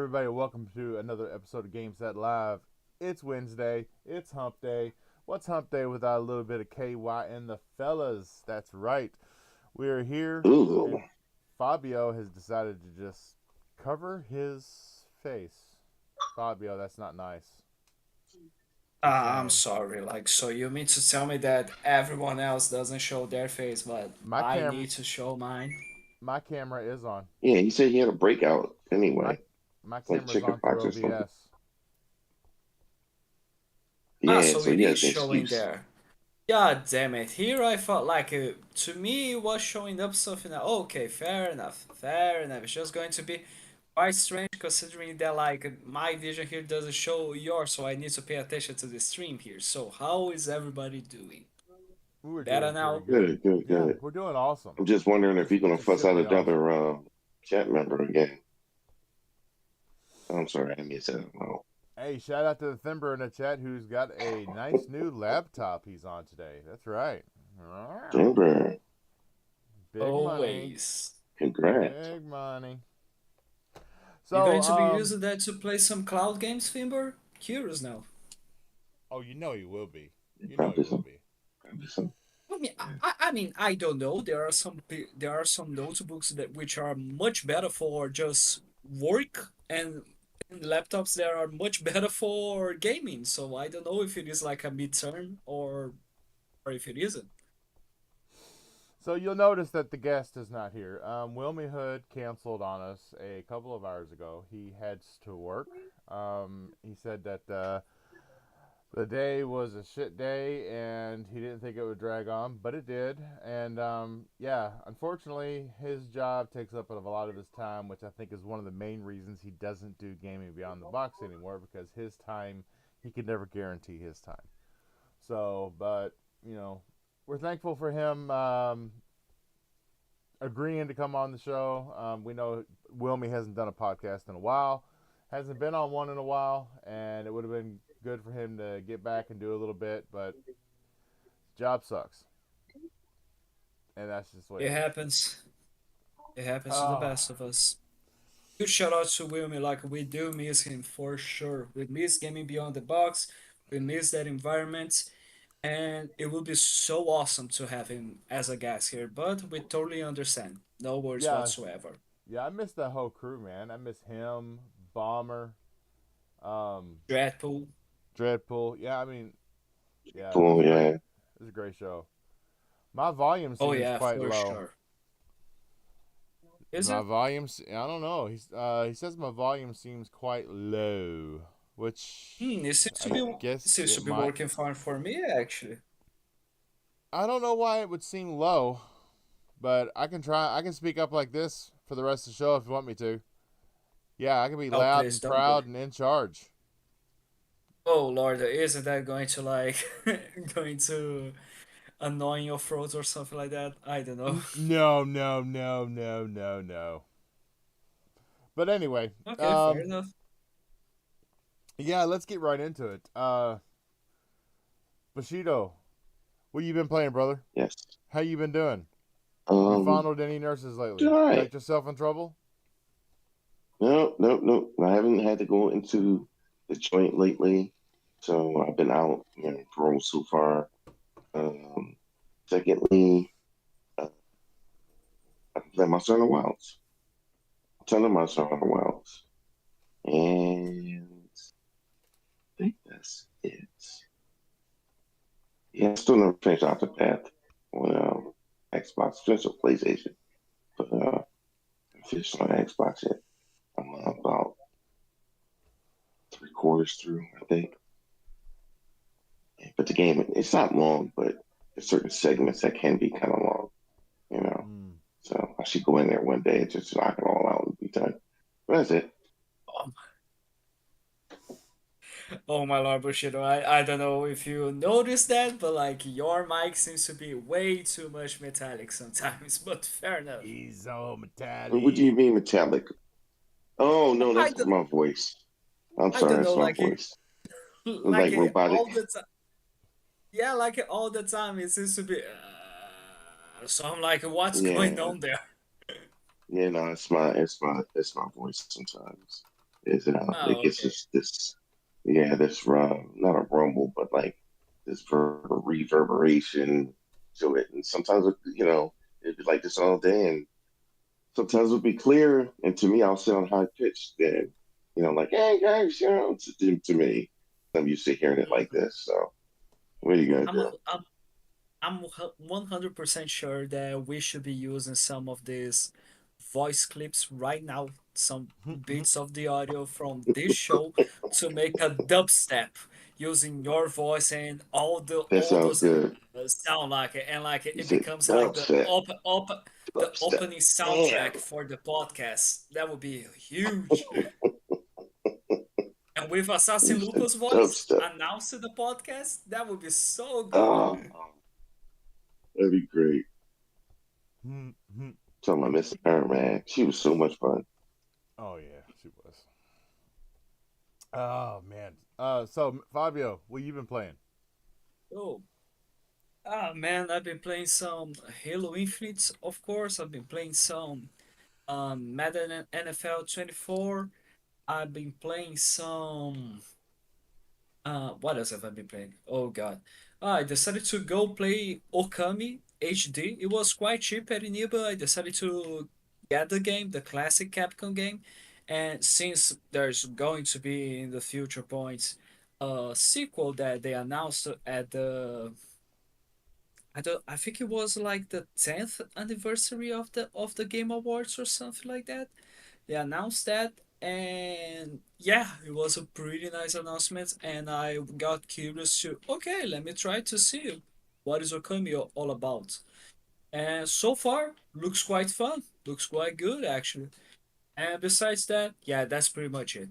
everybody? Welcome to another episode of Game Set Live. It's Wednesday. It's Hump Day. What's Hump Day without a little bit of KY and the fellas? That's right. We are here, Ooh, and Fabio has decided to just cover his face. Fabio, that's not nice. Just I'm saying. sorry. So you mean to tell me that everyone else doesn't show their face, but My I cam, need to show mine? my camera is on. yeah, he said he had a breakout My anyway, my like camera's on chickenpox through or something. OBS. Yeah, So so it he is has an showing excuse. there. Yeah, damn it. Here I thought to me it was showing up something. Okay, fair enough. Fair enough. It's just going to be quite strange considering that my vision here doesn't show yours, so I need to pay attention to the stream here. So how is everybody doing? We were Better doing pretty now? good. Good, good, Yeah, good. we're doing awesome. I'm just wondering if Just you're gonna just fuss out simply awesome. another chat member again. I'm sorry, I missed that. Well, Hey, shout out to the Thimber in the chat who's got a nice new laptop he's on today. That's right. Denver, Big money. Always. congrats. Big money. You So, going to be using that to play some cloud games, Fimber? Curious now. oh, you know he will be. Yeah, You know he probably will some, be. probably some. I don't know. There are some notebooks that which are much better for just work, and laptops that are much better for gaming. So I don't know if it is like a midterm or if it isn't. So you'll notice that the guest is not here. Wilmy Hood canceled on us a couple of hours ago. He heads to work. He said that the day was a shit day and he didn't think it would drag on, but it did. And yeah, unfortunately, his job takes up a lot of his time, which I think is one of the main reasons he doesn't do Gaming Beyond the Box anymore, because his time, he could never guarantee his time. So, but, you know, we're thankful for him agreeing to come on the show. We know Wilmy hasn't done a podcast in a while, hasn't been on one in a while, and it would have been good for him to get back and do a little bit, but job sucks, and that's just what It it is. happens. It happens to the Oh, best of us. Good shout out to Wilmy. Like we do miss him for sure. We miss gaming beyond the box. We miss that environment. And it would be so awesome to have him as a guest here, but we totally understand. No worries yeah, whatsoever. yeah. I miss that whole crew, man. I miss him, Bomber, um, Dreadpool. Dreadpool. Yeah, I mean, yeah, it was Cool, a great, yeah. it was a great show. My volume Oh seems yeah, quite for low. sure. Is My it? volume, I don't know. He says my volume seems quite low, which It seems to I be it guess seems it to be might. working fine for me actually. I don't know why it would seem low, but I can try. I can speak up like this for the rest of the show if you want me to. Yeah, I can be Oh loud please and don't do proud it. and in charge. Oh Lord, isn't that going to going to annoy your throat or something like that? I don't know. No, no, no, no, no, no. But anyway, Okay, fair enough. yeah, let's get right into it. Bushido, what you been playing, brother? Yes. How you been doing? You Um, fondled any nurses doing lately? all right. Got yourself in trouble? No, no, no. I haven't had to go into the joint lately, so I've been out, parole so far. Um, secondly, I play my son of Wilds. Ton of my son of Wilds. And I think that's it. Yeah, I still never finished Octopath on Xbox, finished on PlayStation, but I finished on Xbox yet. I'm about three-quarters through, I think. But the game, it's not long, but there's certain segments that can be kind of long, you know. Hmm. So I should go in there one day and just knock it all out and be done. But that's it. Oh, oh my Lord, Bushido. I don't know if you noticed that, but your mic seems to be way too much metallic sometimes, but fair enough. He's so What do you metallic. mean metallic? Oh no, I that's don't my voice. I'm I sorry, don't know, that's my voice. like Like robotic. all the time. Yeah, all the time it seems to be. So I'm like, what's going Yeah, on there? yeah. No, it's my voice sometimes. Is it Oh, gets okay. this yeah, this not a rumble, but like this reverberation to it. And sometimes it'd be like this all day, and sometimes it'll be clear. And to me, I'll sit on high pitch. Then like, hey guys, to me, I'm used to hearing it like Mhm. this. So what are you gonna I'm do? I'm I'm 100% sure that we should be using some of these voice clips right now, some bits of the audio from this show to make a dubstep using your voice and That all sounds those good. sound like it, and like You it said becomes like dubstep, the dubstep. opening soundtrack Damn, for the podcast. That would be huge. And with you Assassin said Lupo's voice dubstep. announcing the podcast, that would be so good. Oh, that'd be great. Talking about Miss her, man. She was so much fun. Oh yeah, she was. Oh man. So Fabio, what you been playing? Oh, ah man, I've been playing some Halo Infinite, of course. I've been playing some Madden NFL 24. I've been playing some what else have I been playing? Oh god. I decided to go play Okami HD. It was quite cheap at Iniba. I decided to get the game, the classic Capcom game. And since there's going to be in the future points a sequel that they announced at the I think it was like the 10th anniversary of the Game Awards or something like that. They announced that, and yeah, it was a pretty nice announcement. And I got curious to okay, let me try to see what is Okami all about. And so far, looks quite fun. Looks quite good actually. And besides that, yeah, that's pretty much it.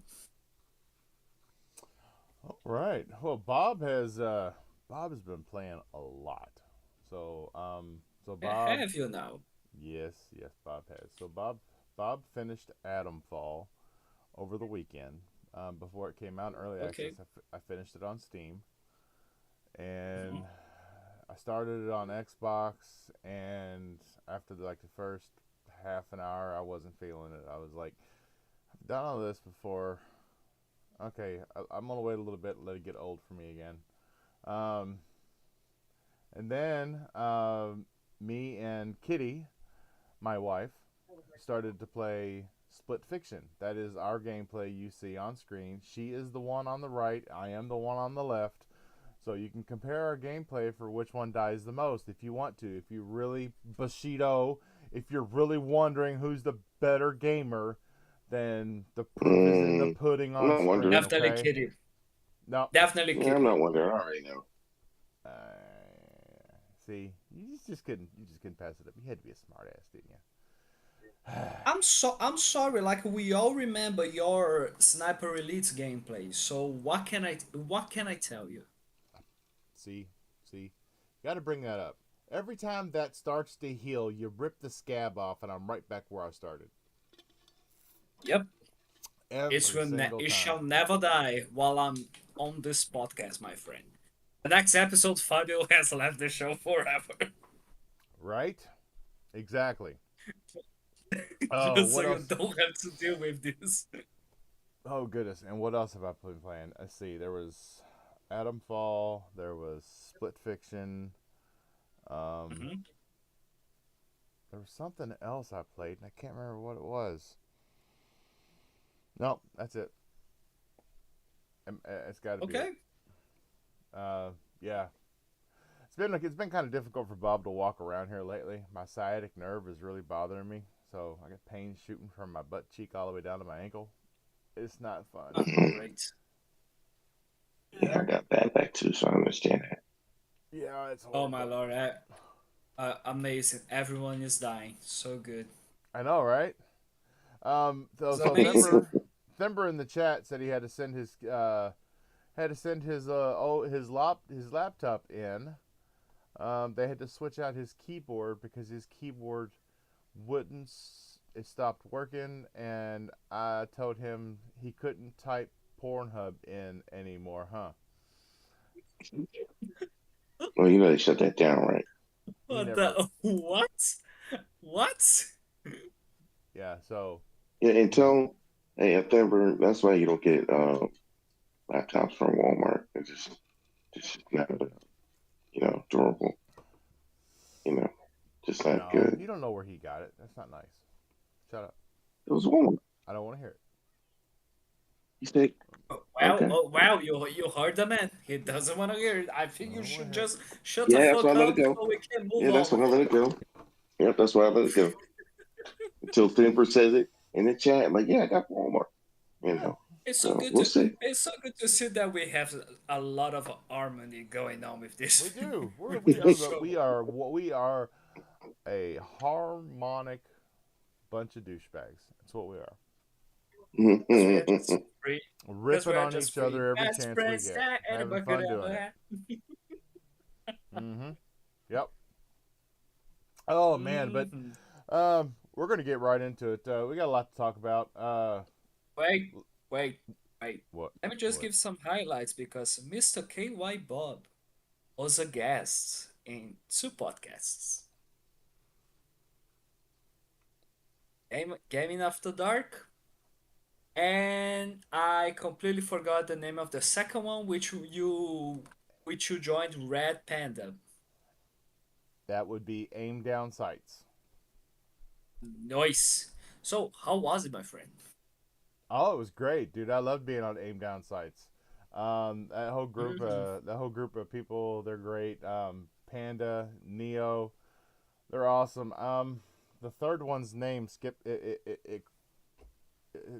All right. Well, Bob has been playing a lot. So Bob, Have you now? yes, Bob has. So Bob finished Atomfall over the weekend. Before it came out in early access, Okay. I finished it on Steam, Mhm. and I started it on Xbox. And after like the first half an hour, I wasn't feeling it. I was like, I've done all this before. Okay, I'm gonna wait a little bit and let it get old for me again. Um, and then me and Kitty, my wife, started to play Split Fiction. That is our gameplay you see on screen. She is the one on the right. I am the one on the left. So you can compare our gameplay for which one dies the most if you want to. If you really Bushido, if you're really wondering who's the better gamer, then the proof is in the Mm, pudding I'm on not screen. wondering. Definitely Okay. Kitty. No. Definitely Yeah, I'm Kitty. not wondering. I already know. Uh, See, you just couldn't pass it up. You had to be a smart ass, didn't you? I'm sorry, like we all remember your Sniper Elite gameplay. So what can I tell you? see, see, got to bring that up. Every time that starts to heal, you rip the scab off, and I'm right back where I started. Yep, Every single it time. shall never die while I'm on this podcast, my friend. The next episode, Fabio has left the show forever. Right? Exactly. Oh, Just so what you else? don't have to deal with this. Oh goodness! And what else have I been playing? Let's see. There was Atomfall. There was Split Fiction. Um, Mhm. there was something else I played, and I can't remember what it was. No, that's it. It's got to be it. Okay. Yeah, it's been kind of difficult for Bob to walk around here lately. My sciatic nerve is really bothering me, so I get pain shooting from my butt cheek all the way down to my ankle. It's not fun. Ah, great. Yeah, I got bad back too, so I understand that. Yeah, it's Oh my horrible. lord, amazing. Everyone is dying. So good. I know, right? It's So amazing. Thember in the chat said he had to send his laptop in. They had to switch out his keyboard because his keyboard wouldn't. It stopped working, and I told him he couldn't type Pornhub in anymore, huh? Well, they shut that down, right? He What never. the what? What? Yeah. So Yeah, and he. Hey, if ever, that's why you don't get laptops from Walmart. It's just not, durable. You know, just not No, good. you don't know where he got it. That's not nice. Shut up. It was Walmart. I don't want to hear it. You said, okay. Oh, wow, you heard the man. He doesn't want to hear it. I I think you don't want to should hear it. just shut the Yeah, that's why I fuck let it up go. so we can move Yeah, that's on. why I let it go. Yep, that's why I let it go. Until Thinper says it in the chat, like, yeah, I got Walmart. You Yeah, know, so we'll see. It's so good to see that we have a lot of harmony going on with we this do. with We this are show. we are a harmonic bunch of douchebags. That's what we are. Because we are just free. Because we Ripping are on just each free. other every Best chance we friends get, that having anybody could fun doing ever it. have. Mm-hmm. Yep. Oh man, but Mhm. we're gonna get right into it. We got a lot to talk about. Wait, wait, wait. What? Let me just What? give some highlights because Mr. KY Bob was a guest in two podcasts. Gaming After Dark, and I completely forgot the name of the second one, which you joined Red Panda. That would be aim down sights. Nice. So how was it, my friend? Oh, it was great, dude. I loved being on aim down sights. Mhm. That whole group of people, they're great. Panda, Neo, they're awesome. The third one's name it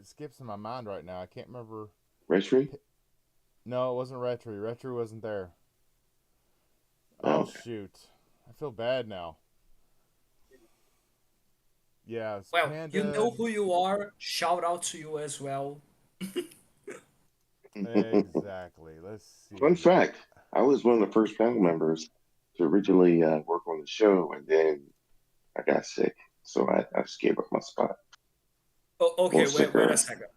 skips in my mind right now. I can't remember. Retry? No, it wasn't Retry. Retry wasn't there. Oh, Oh okay. shoot, I feel bad now. Yeah, it's Well, you Panda. know who you are. Shout out to you as well. Exactly. Let's Fun see. fact: I was one of the first panel members to originally work on the show, and then I got sick, so I just gave up my spot. Oh, A little okay, wait a sicker. second.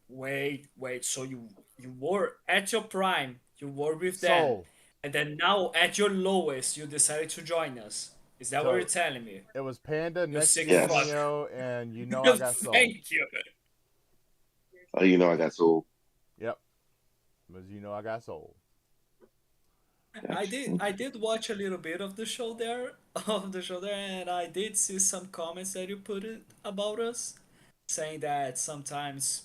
Wait. So you were at your prime, you were with them, Soul. and then now at your lowest, you decided to join us. Is that what you're So telling me? it was Panda, You sick Nexus, fuck. Yes. Neo, and you know I got soul. Thank you. Oh, I got sold. Yep. Because you know I got soul. Gotcha. I did watch a little bit of the show there, and I did see some comments that you put it about us, saying that sometimes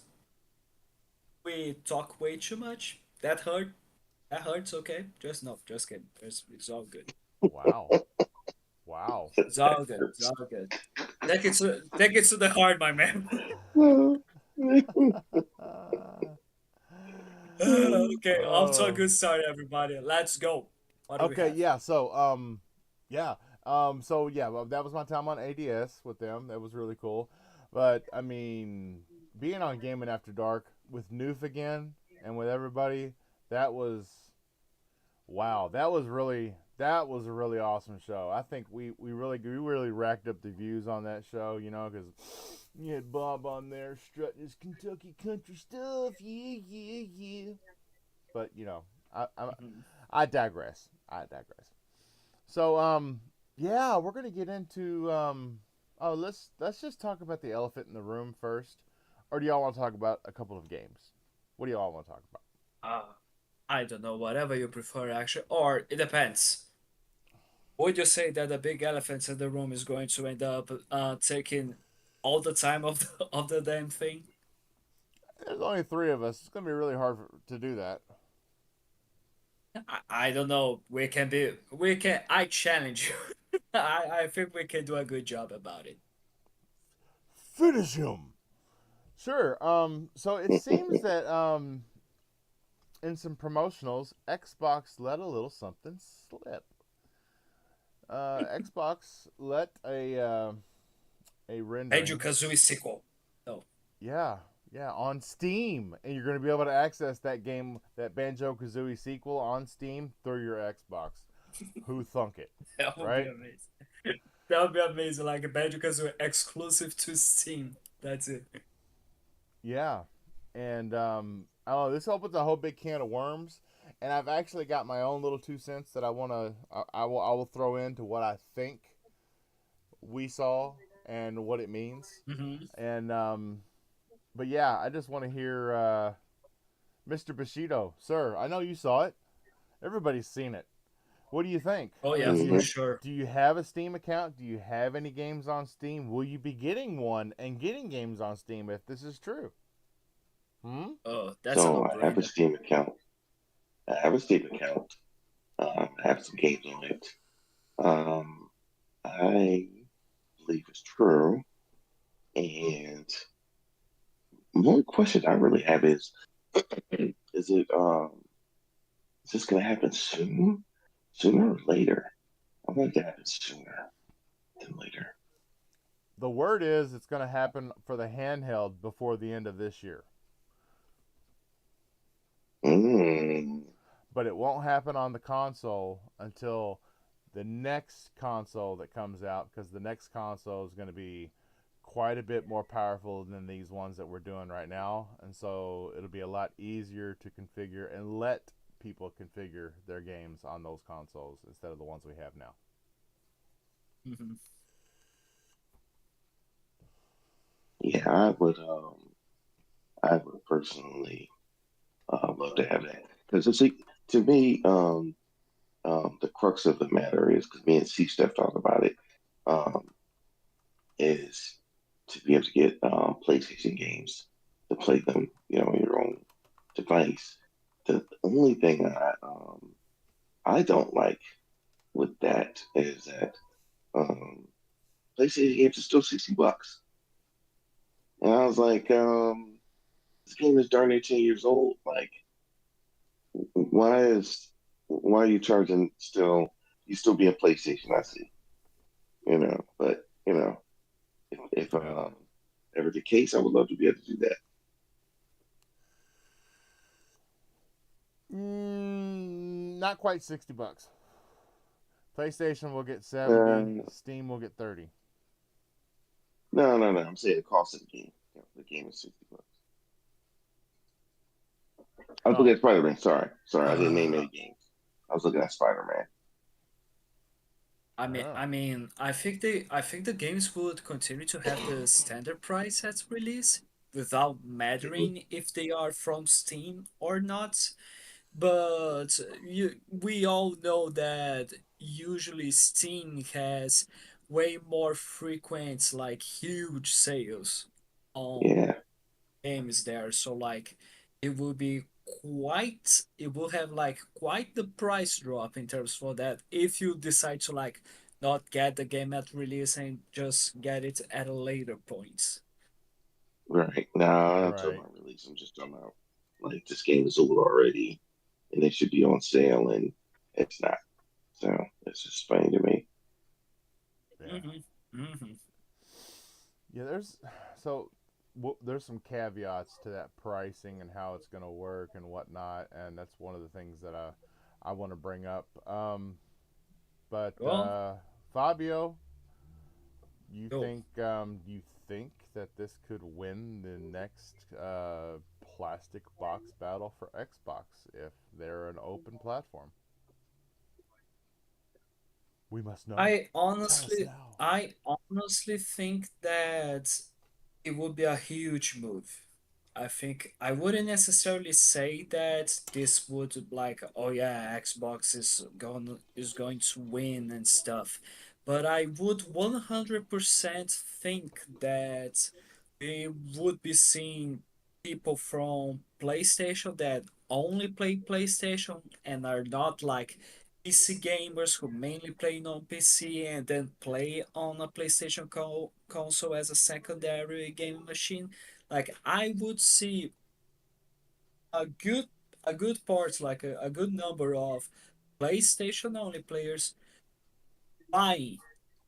we talk way too much. That hurt. That hurts. Okay, just no, just kidding. It's all good. Wow. Wow. It's all good. It's all good. Take it to the heart, my man. Okay, off to a Oh. good start, everybody. Let's go. What do we Okay, have? yeah. Yeah. Well, that was my time on ADS with them. That was really cool. But I mean, being on Gaming After Dark with Noof again and with everybody, that was wow. That was a really awesome show. I think we really racked up the views on that show, because you had Bob on there strutting his Kentucky country stuff. Yeah, yeah, yeah. But I I, Mhm. I digress. I digress. So yeah, we're gonna get into oh let's just talk about the elephant in the room first, or do y'all want to talk about a couple of games? What do y'all want to talk about? Uh, I don't know, whatever you prefer, actually, or it depends. Would you say that the big elephant in the room is going to end up taking all the time of of the damn thing? There's only three of us. It's gonna be really hard to do that. I don't know. I challenge you. I think we can do a good job about it. Finish him. Sure. So it seems that in some promotionals, Xbox let a little something slip. Xbox let a Banjo rendering. Kazooie sequel. No. Yeah, yeah, on Steam, and you're going to be able to access that game, that Banjo Kazooie sequel, on Steam through your Xbox. Who thunk it, That would be right? amazing. That would be amazing. Like a Banjo Kazooie exclusive to Steam. That's it. Yeah, and I don't know. This opens a whole big can of worms, and I've actually got my own little 2 cents that I will throw into what I think we saw and what it means, Hmm. and but yeah, I just want to hear Mr. Bushido, sir. I know you saw it. Everybody's seen it. What do you think? Oh yeah, Do for Hmm. you sure. do you have a Steam account? Do you have any games on Steam? Will you be getting one and getting games on Steam if this is true? Hmm. Oh, that's a So I have a no-brainer. Steam account. I have a Steam account. I have some games on it. Um, I believe it's true. And one question I really have is it is this gonna happen soon? Sooner or later? I want it to happen sooner than later. The word is it's going to happen for the handheld before the end of this year, Mm, but it won't happen on the console until the next console that comes out because the next console is going to be quite a bit more powerful than these ones that we're doing right now, and so it'll be a lot easier to configure and let people configure their games on those consoles instead of the ones we have now. Hmm. yeah, I would personally love to have that because it's like, to me, the crux of the matter is because me and C Steph talk about it. Um, is to be able to get PlayStation games to play them, on your own device. The only thing I don't like with that is that um, PlayStation games are still $60, and I was like, this game is darn near 10 years old. Like, why are you charging still? You still be a PlayStation, I see, but if Yeah. ever the case, I would love to be able to do that. Not quite $60. PlayStation will get 70, Uh, Steam will get 30. no, no, no. I'm saying the cost of the game. The game is $60. I was looking Oh. at Spider Man. Sorry, I didn't name any games. I was looking at Spider Man. Oh. I think the games would continue to have the standard price at release without mattering if they are from Steam or not. But we all know that usually Steam has way more frequent, like huge sales on Yeah, games there. So like it will be it will have like quite the price drop in terms for that if you decide to like not get the game at release and just get it at a later point. right. Nah, I'm not talking Right. about release. I'm just talking about like this game is old already, and it should be on sale, and it's not. So it's just funny to me. Yeah. Hmm. Hmm. Yeah, so there's some caveats to that pricing and how it's going to work and whatnot, and that's one of the things that I want to bring up. But Well, Fabio, go. you think that this could win the next plastic box battle for Xbox if they're an open platform? We must know. I Tell us honestly, now. I honestly think that it would be a huge move. I think I wouldn't necessarily say that this would like, oh yeah, Xbox is going to win and stuff, but I would 100% think that we would be seeing people from PlayStation that only play PlayStation and are not like PC gamers who mainly play on PC and then play on a PlayStation console as a secondary gaming machine. Like I would see a good a good part, like a good number of PlayStation only players buying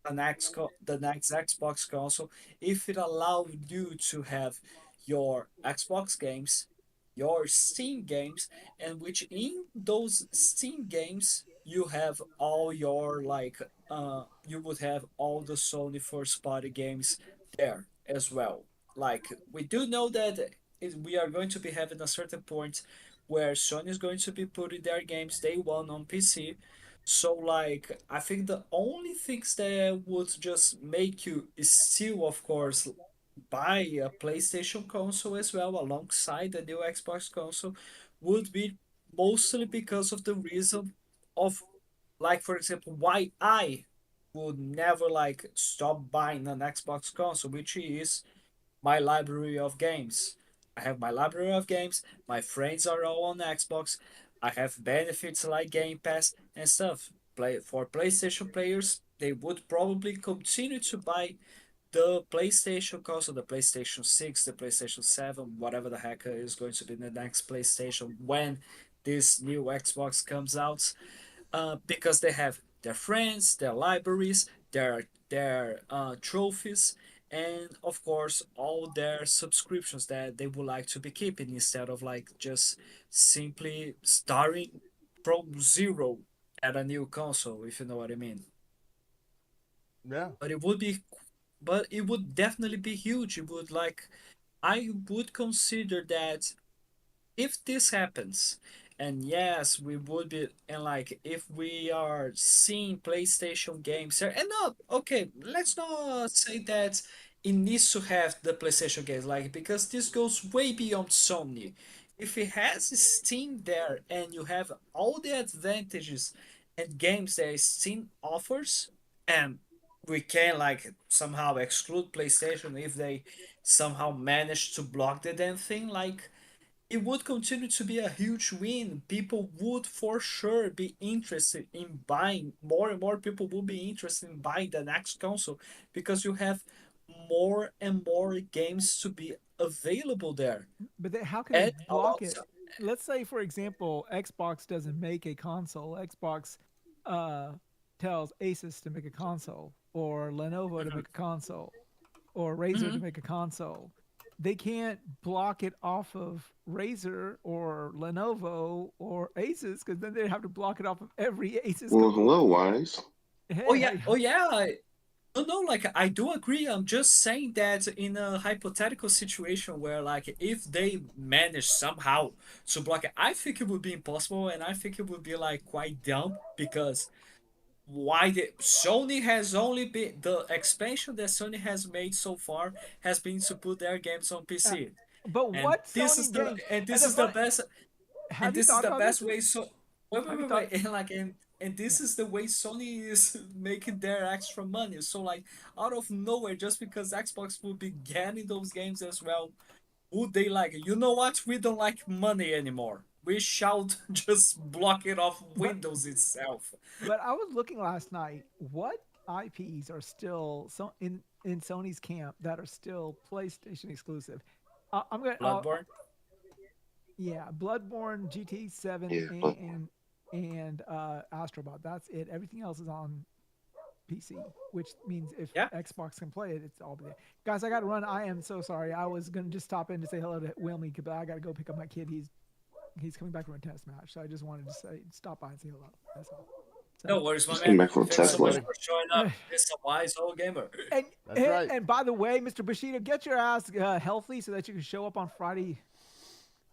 the next Xbox console if it allowed you to have your Xbox games, your Steam games, and which in those Steam games you have all your like you would have all the Sony first party games there as well. Like we do know that we are going to be having a certain point where Sony is going to be putting their games day one on PC, so like I think the only things that would just make you still, of course, buy a PlayStation console as well alongside the new Xbox console would be mostly because of the reason of, like, for example, why I would never like stop buying an Xbox console, which is my library of games. I have my library of games. My friends are all on Xbox. I have benefits like Game Pass and stuff. Play for PlayStation players, they would probably continue to buy the PlayStation console, the PlayStation 6, the PlayStation 7, whatever the heck is going to be the next PlayStation when this new Xbox comes out, because they have their friends, their libraries, their trophies, and of course all their subscriptions that they would like to be keeping instead of like just simply starting from zero at a new console, if you know what I mean. Yeah. But it would be, but it would definitely be huge. It would like, I would consider that if this happens, and yes, we would be, and like if we are seeing PlayStation games there, and not okay, let's not say that it needs to have the PlayStation games, like because this goes way beyond Sony. If it has Steam there and you have all the advantages and games that Steam offers, and we can like somehow exclude PlayStation if they somehow manage to block the damn thing, like it would continue to be a huge win. People would for sure be interested in buying, more and more people will be interested in buying the next console because you have more and more games to be available there. But how can they And block it? alongside, Let's say, for example, Xbox doesn't make a console. Xbox uh, tells Asus to make a console, or Lenovo to mhm, make a console, or Razer to mhm. make a console. They can't block it off of Razer or Lenovo or Asus because then they have to block it off of every Asus Well, console. hello, Wise. Oh yeah, no, no, like I do agree. I'm just saying that in a hypothetical situation where, like, if they manage somehow to block it, I think it would be impossible, and I think it would be like quite dumb because why the Sony has only been the expansion that Sony has made so far has been to put their games on Uh, PC, but and what Sony games? And this the is the funny, best, have and you this is thought the about this? best way. So Have you wait, thought? and like and Yeah. this is the way Sony is making their extra money. So like out of nowhere, just because Xbox will be getting those games as well, would they like? You know what? We don't like money anymore. We shall just block it off But Windows itself. I was looking last night. What IPs are still so in Sony's camp that are still PlayStation exclusive? I'm gonna. Bloodborne. Yeah, Bloodborne, GT 7, Yeah, but and Astrobot. That's it. Everything else is on PC, which means if Yeah. Xbox can play it, it's all there. Guys, I got to run. I am so sorry. I was gonna just stop in to say hello to Wilmy, but I got to go pick up my kid. He's coming back from a test match, so I just wanted to say stop by and say hello. That's all. No So, worries, my just came man. back from Thanks Okay, so much Tesla. buddy. for showing up, Mr. Wise Old Gamer. and That's right. and by the way, Mr. Bushido, get your ass healthy so that you can show up on Friday.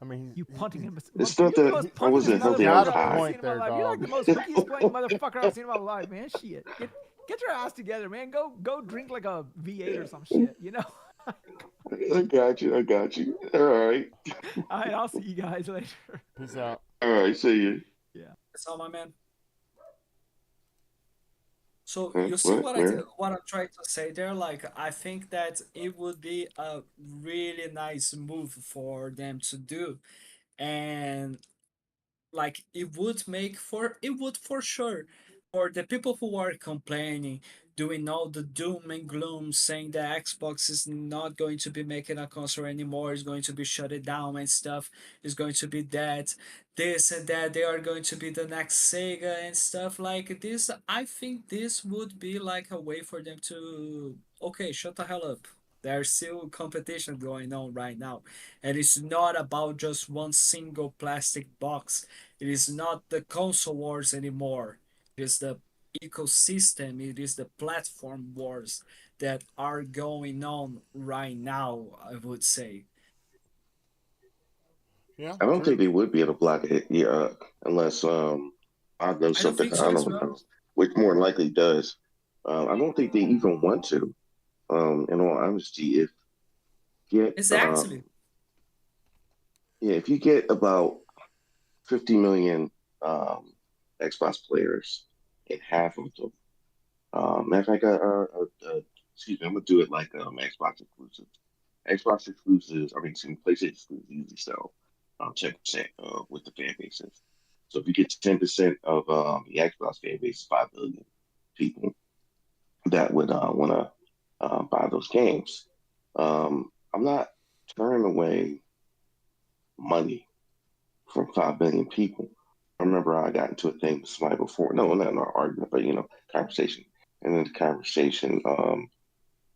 I mean, You punting him. It's You're not the that most I puntingest wasn't he's healthy. I was got a motherfucker I've ever high. seen point in my there, life. You're like dog. the most hookiest playing motherfucker I've seen in my life, man. Shit. Get your ass together, man. Go drink like a V8 or some shit, you know? I got you. I got you. All right. All right, I'll see you guys later. Peace out. All right. See you. Yeah. That's all, my man. So Huh? you see What? Where? what I'm trying to say there? Like I think that it would be a really nice move for them to do, and like it would for sure for the people who are complaining, doing all the doom and gloom, saying that Xbox is not going to be making a console anymore, is going to be shut it down and stuff, is going to be dead, this and that, they are going to be the next Sega and stuff like this. I think this would be like a way for them to, okay, shut the hell up. There's still competition going on right now, and it's not about just one single plastic box. It is not the console wars anymore. It is the ecosystem, it is the platform wars that are going on right now, I would say. Yeah, I don't think true. they would be able to block it. Yeah, unless I know I don't something think I so as don't well. know, which more than likely does. I don't think they even want to. In all honesty, get Exactly. yeah, if you get about 50 million Xbox players, and half of them, matter of fact, excuse me, I'm gonna do it like Xbox exclusive. Xbox exclusives, I mean, excuse me, PlayStation exclusives usually sell 10% with the fan bases. So if you get 10% of the Xbox fan base, 5 billion people that would want to buy those games. I'm not turning away money from 5 billion people. I remember I got into a thing with somebody before. No, not an argument, but conversation. And in the conversation,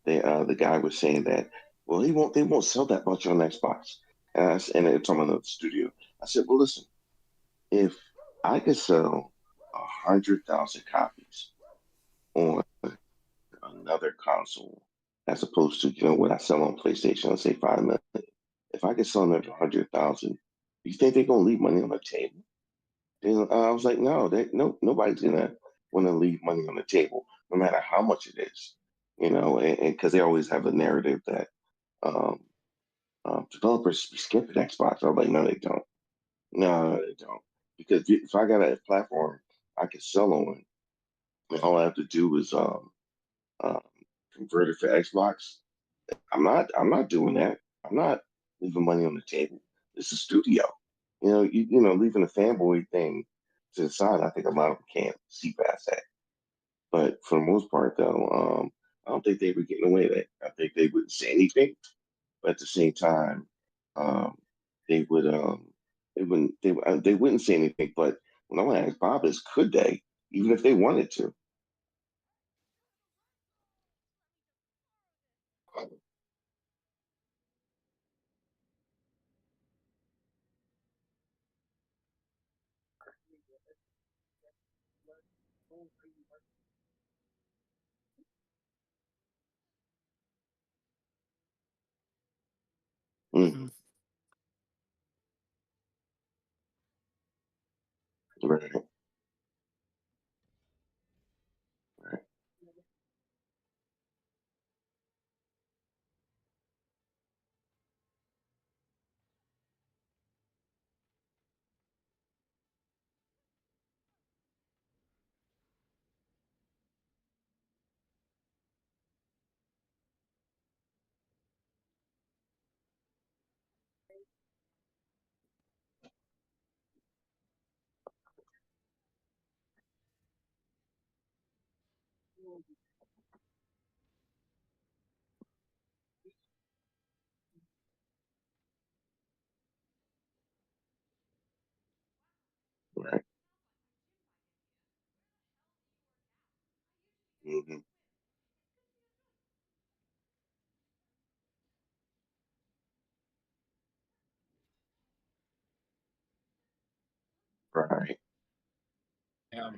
the guy was saying that, well, they won't sell that much on Xbox. And they're talking about the studio. I said, well, listen, if I could sell 100,000 copies on another console, as opposed to what I sell on PlayStation, let's say 5 million. If I could sell another 100,000, you think they're gonna leave money on the table? I was like, no, no, nobody's gonna want to leave money on the table, no matter how much it is, and because they always have a narrative that um, developers be skipping Xbox. I'm like, no, they don't. No, they don't. Because if I got a platform I can sell on, and all I have to do is um, convert it for Xbox. I'm not doing that. I'm not leaving money on the table. It's a studio. Leaving the fanboy thing to the side, I think a lot of them can't see past that. But for the most part, though, I don't think they were getting away with it. I think they wouldn't say anything, but at the same time, um, they would they wouldn't say anything. But when I want to ask Bob is, could they, even if they wanted to? Mm, Hmm. right, right, right, hmm right. Yeah.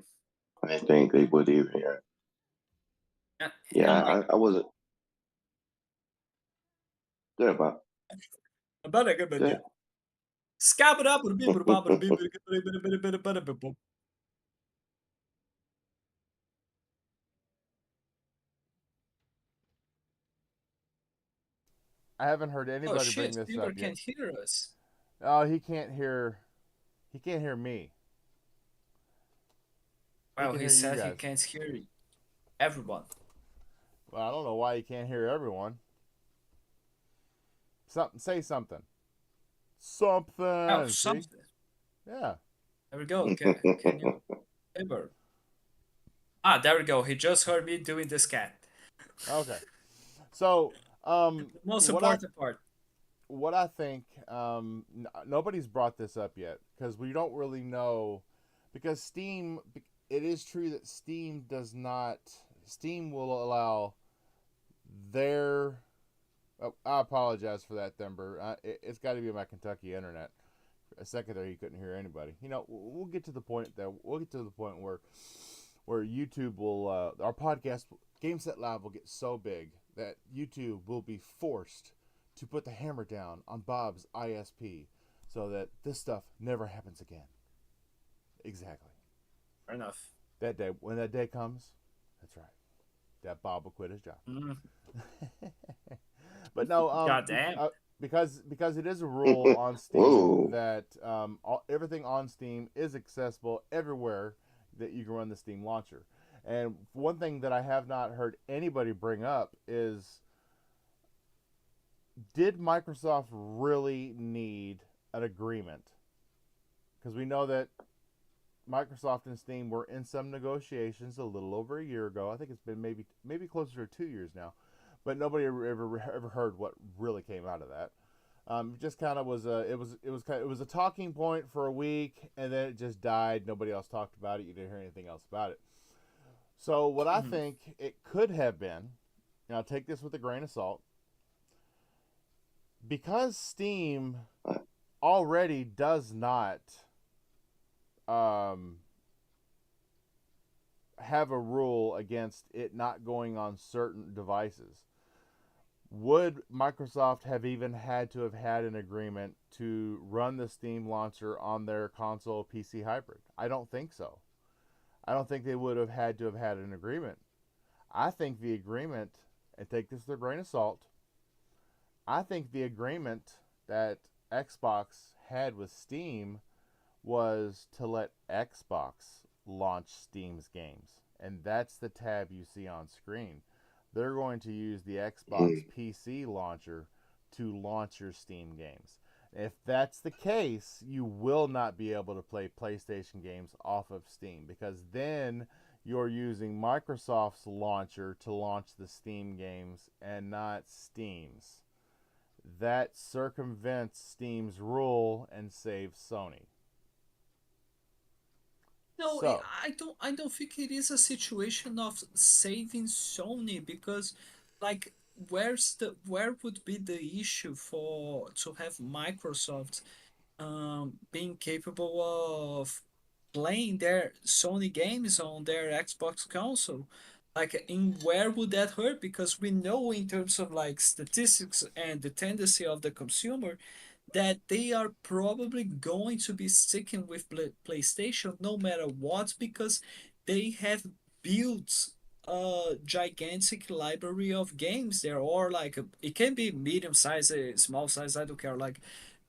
I didn't think they would either. Yeah, And yeah. like, I wasn't good about that. I haven't heard oh anybody bring shit, this Bieber up yet. can't hear us. Oh, he can't hear. He can't hear me. He Well, can he hear you said he guys. can't hear everyone. Well, I don't know why he can't hear everyone. Something. Say something. Oh, Something. See? something. Yeah. There we go. Can you, Bieber? Ah, there we go. He just heard me doing this cat. Okay. So, The most what I important part. think, nobody's brought this up yet because we don't really know, because Steam. It is true that Steam does not. Steam will allow their. Oh, I apologize for that, Thember. It's got to be my Kentucky internet. A second there, you couldn't hear anybody. We'll get to the point that we'll get to the point where YouTube will our podcast Game Set Live will get so big that YouTube will be forced to put the hammer down on Bob's ISP so that this stuff never happens again. Exactly. Fair enough. That day, when that day comes, that's right. that Bob will quit his job. Mm, But no, God damn. because it is a rule on Steam Whoa. that everything on Steam is accessible everywhere that you can run the Steam launcher. And one thing that I have not heard anybody bring up is, did Microsoft really need an agreement? Because we know that Microsoft and Steam were in some negotiations a little over a year ago. I think it's been maybe closer to 2 years now, but nobody ever heard what really came out of that. It just kind of was it was a talking point for a week, and then it just died. Nobody else talked about it. You didn't hear anything else about it. So what I Mhm. think it could have been, and I'll take this with a grain of salt, because Steam already does not um, have a rule against it not going on certain devices. Would Microsoft have even had to have had an agreement to run the Steam launcher on their console PC hybrid? I don't think so. I don't think they would have had to have had an agreement. I think the agreement, and take this with a grain of salt, I think the agreement that Xbox had with Steam was to let Xbox launch Steam's games. And that's the tab you see on screen. They're going to use the Xbox Mm. PC launcher to launch your Steam games. If that's the case, you will not be able to play PlayStation games off of Steam, because then you're using Microsoft's launcher to launch the Steam games and not Steam's. That circumvents Steam's rule and saves Sony. No, So, I don't think it is a situation of saving Sony because, like, where would be the issue for to have Microsoft being capable of playing their Sony games on their Xbox console? Like, in where would that hurt? Because we know in terms of like statistics and the tendency of the consumer that they are probably going to be sticking with PlayStation no matter what because they have built a gigantic library of games there, or like it can be medium size, small size, I don't care. Like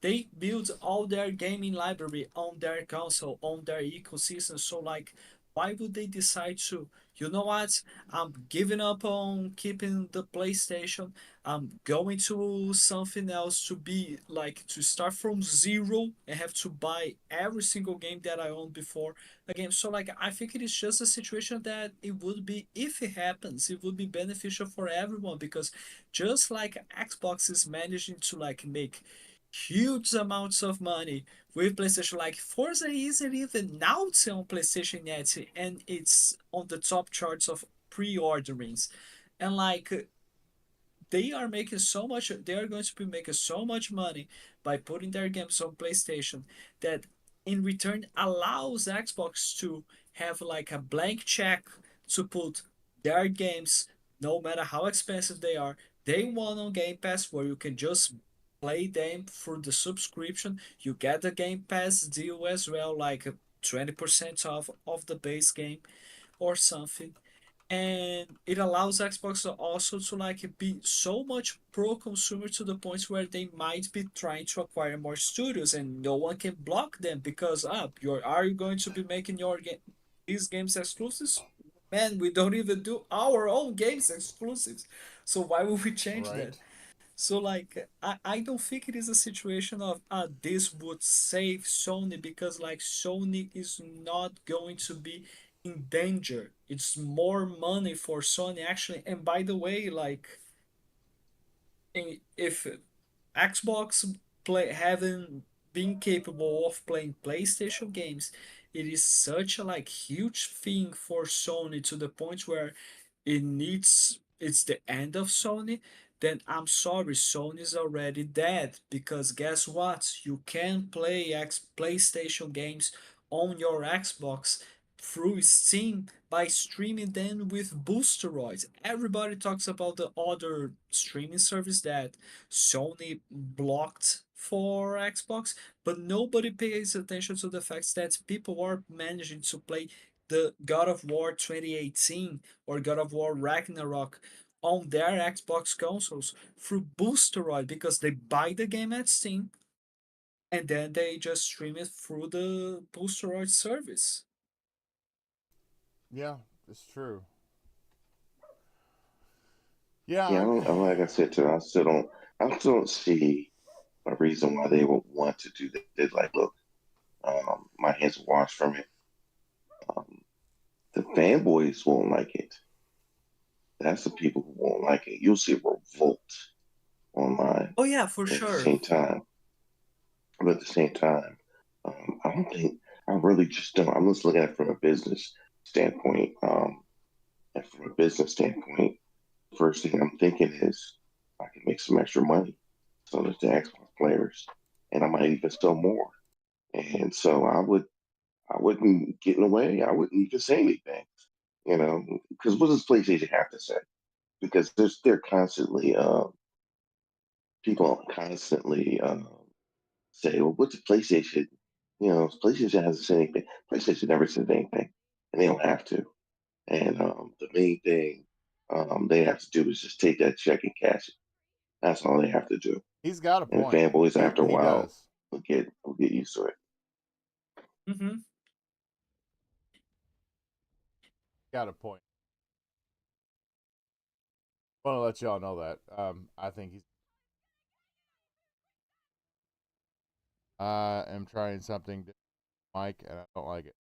they build all their gaming library on their console, on their ecosystem. So like, why would they decide to? You know what? I'm giving up on keeping the PlayStation. I'm going to something else to be like to start from zero and have to buy every single game that I owned before again. So like I think it is just a situation that it would be if it happens, it would be beneficial for everyone because just like Xbox is managing to like make huge amounts of money with PlayStation, like Forza isn't even out on PlayStation yet, and it's on the top charts of pre-orderings. And like they are making so much, they are going to be making so much money by putting their games on PlayStation that in return allows Xbox to have like a blank check to put their games, no matter how expensive they are, day one on Game Pass, where you can just play them through the subscription. You get the Game Pass deal as well, like 20% off of the base game or something, and it allows Xbox also to like be so much pro consumer to the point where they might be trying to acquire more studios and no one can block them because you're are you going to be making these games exclusives? Man, we don't even do our own games exclusives, so why would we change that? right? So like I don't think it is a situation of this would save Sony because like Sony is not going to be in danger. It's more money for Sony actually. And by the way, like if Xbox play having been capable of playing PlayStation games, it is such a like huge thing for Sony to the point where it's the end of Sony, then I'm sorry, Sony's already dead because guess what? You can play PlayStation games on your Xbox through Steam by streaming them with boosteroids. Everybody talks about the other streaming service that Sony blocked for Xbox, but nobody pays attention to the fact that people are managing to play the God of War 2018 or God of War Ragnarok on their Xbox consoles through Boosteroid because they buy the game at Steam and then they just stream it through the Boosteroid service. Yeah, it's true. Yeah, Yeah, like I said to her, I still don't see a reason why they would want to do that. They're like, look, my hands are washed from it. Um, the fanboys won't like it. That's the people who won't like it. You'll see a revolt online. Oh yeah, for But at the sure. same time, but at the same time, I don't think I really just don't. I'm just looking at it from a business standpoint. And from a business standpoint, first thing I'm thinking is I can make some extra money so that the Xbox players, and I might even sell more. And so I wouldn't get in the way. I wouldn't even say anything, because what does PlayStation have to say? Because they're constantly, people constantly say, well, what's the PlayStation? PlayStation hasn't said anything. PlayStation never said anything, and they don't have to. And the main thing they have to do is just take that check and cash it. That's all they have to do. he's got a And point. fanboys, after a He while, does. will get used to it. Hmm. Got a point. Want to let y'all know that. I think he's. I am trying something, different, Mike, and I don't like it.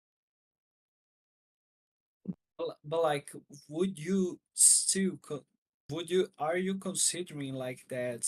But like, would you still, would you, are you considering like that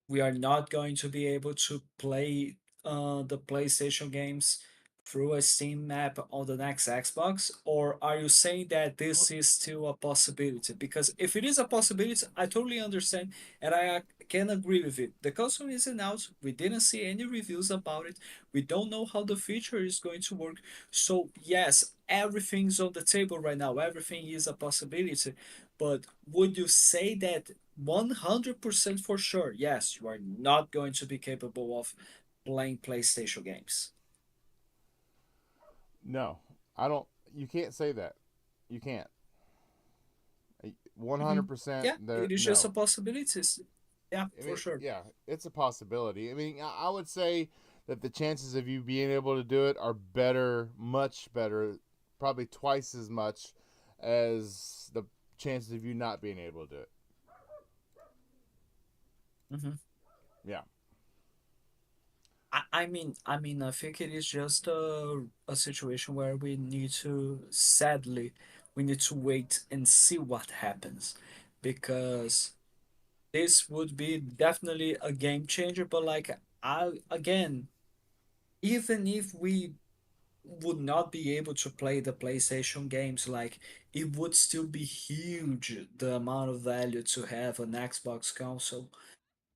we are not going to be able to play the PlayStation games through a Steam map on the next Xbox? Or are you saying that this is still a possibility? Because if it is a possibility, I totally understand and I can agree with it. The console isn't out, we didn't see any reviews about it, we don't know how the feature is going to work. So, yes, everything's on the table right now, everything is a possibility. But would you say that 100% for sure, yes, you are not going to be capable of playing PlayStation games? No, I don't. You can't say that. You can't. One Hmm. hundred percent. Yeah, There, it is just a no. possibility. Yeah, I for mean, sure. yeah, it's a possibility. I mean, I would say that the chances of you being able to do it are better, much better, probably twice as much as the chances of you not being able to do it. Hmm. Yeah. I think it is just a situation where we need to, sadly, we need to wait and see what happens, because this would be definitely a game changer. But like, I again, even if we would not be able to play the PlayStation games, like it would still be huge the amount of value to have an Xbox console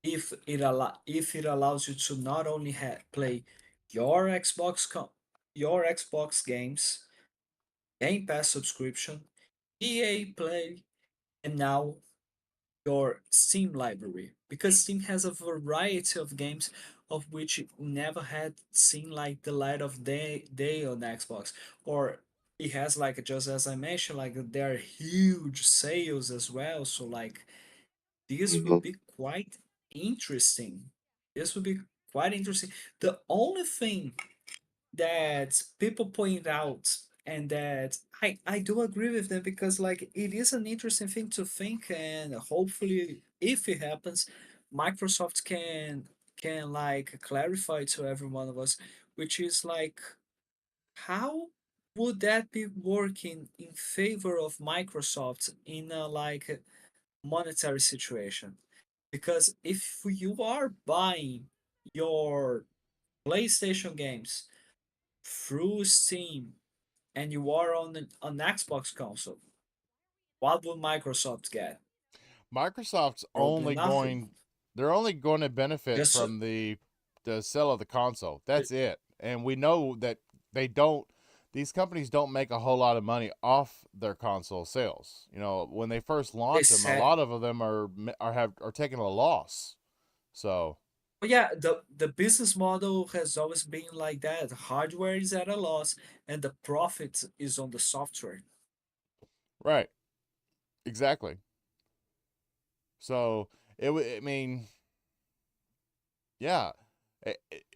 if it allows you to not only play your your Xbox games, Game Pass subscription, EA Play, and now your Steam library, because Steam has a variety of games of which it never had seen like the light of day on Xbox, or it has, like, just as I mentioned, like there are huge sales as well. So like this would Mhm. be quite interesting. This would be quite interesting. The only thing that people point out, and that I do agree with them, because like it is an interesting thing to think, and hopefully if it happens, Microsoft can like clarify to every one of us, which is like, how would that be working in favor of Microsoft in a like monetary situation? Because if you are buying your PlayStation games through Steam and you are on an Xbox console, what will Microsoft get? Microsoft's Probably only nothing. going. They're only going to benefit Just from the sale of the console. That's it. And we know that they don't. These companies don't make a whole lot of money off their console sales. You know, when they first they launch them, a said lot of them are taking a loss. So But yeah, the business model has always been like that. Hardware is at a loss, and the profit is on the software. Right. Exactly. So I mean, yeah.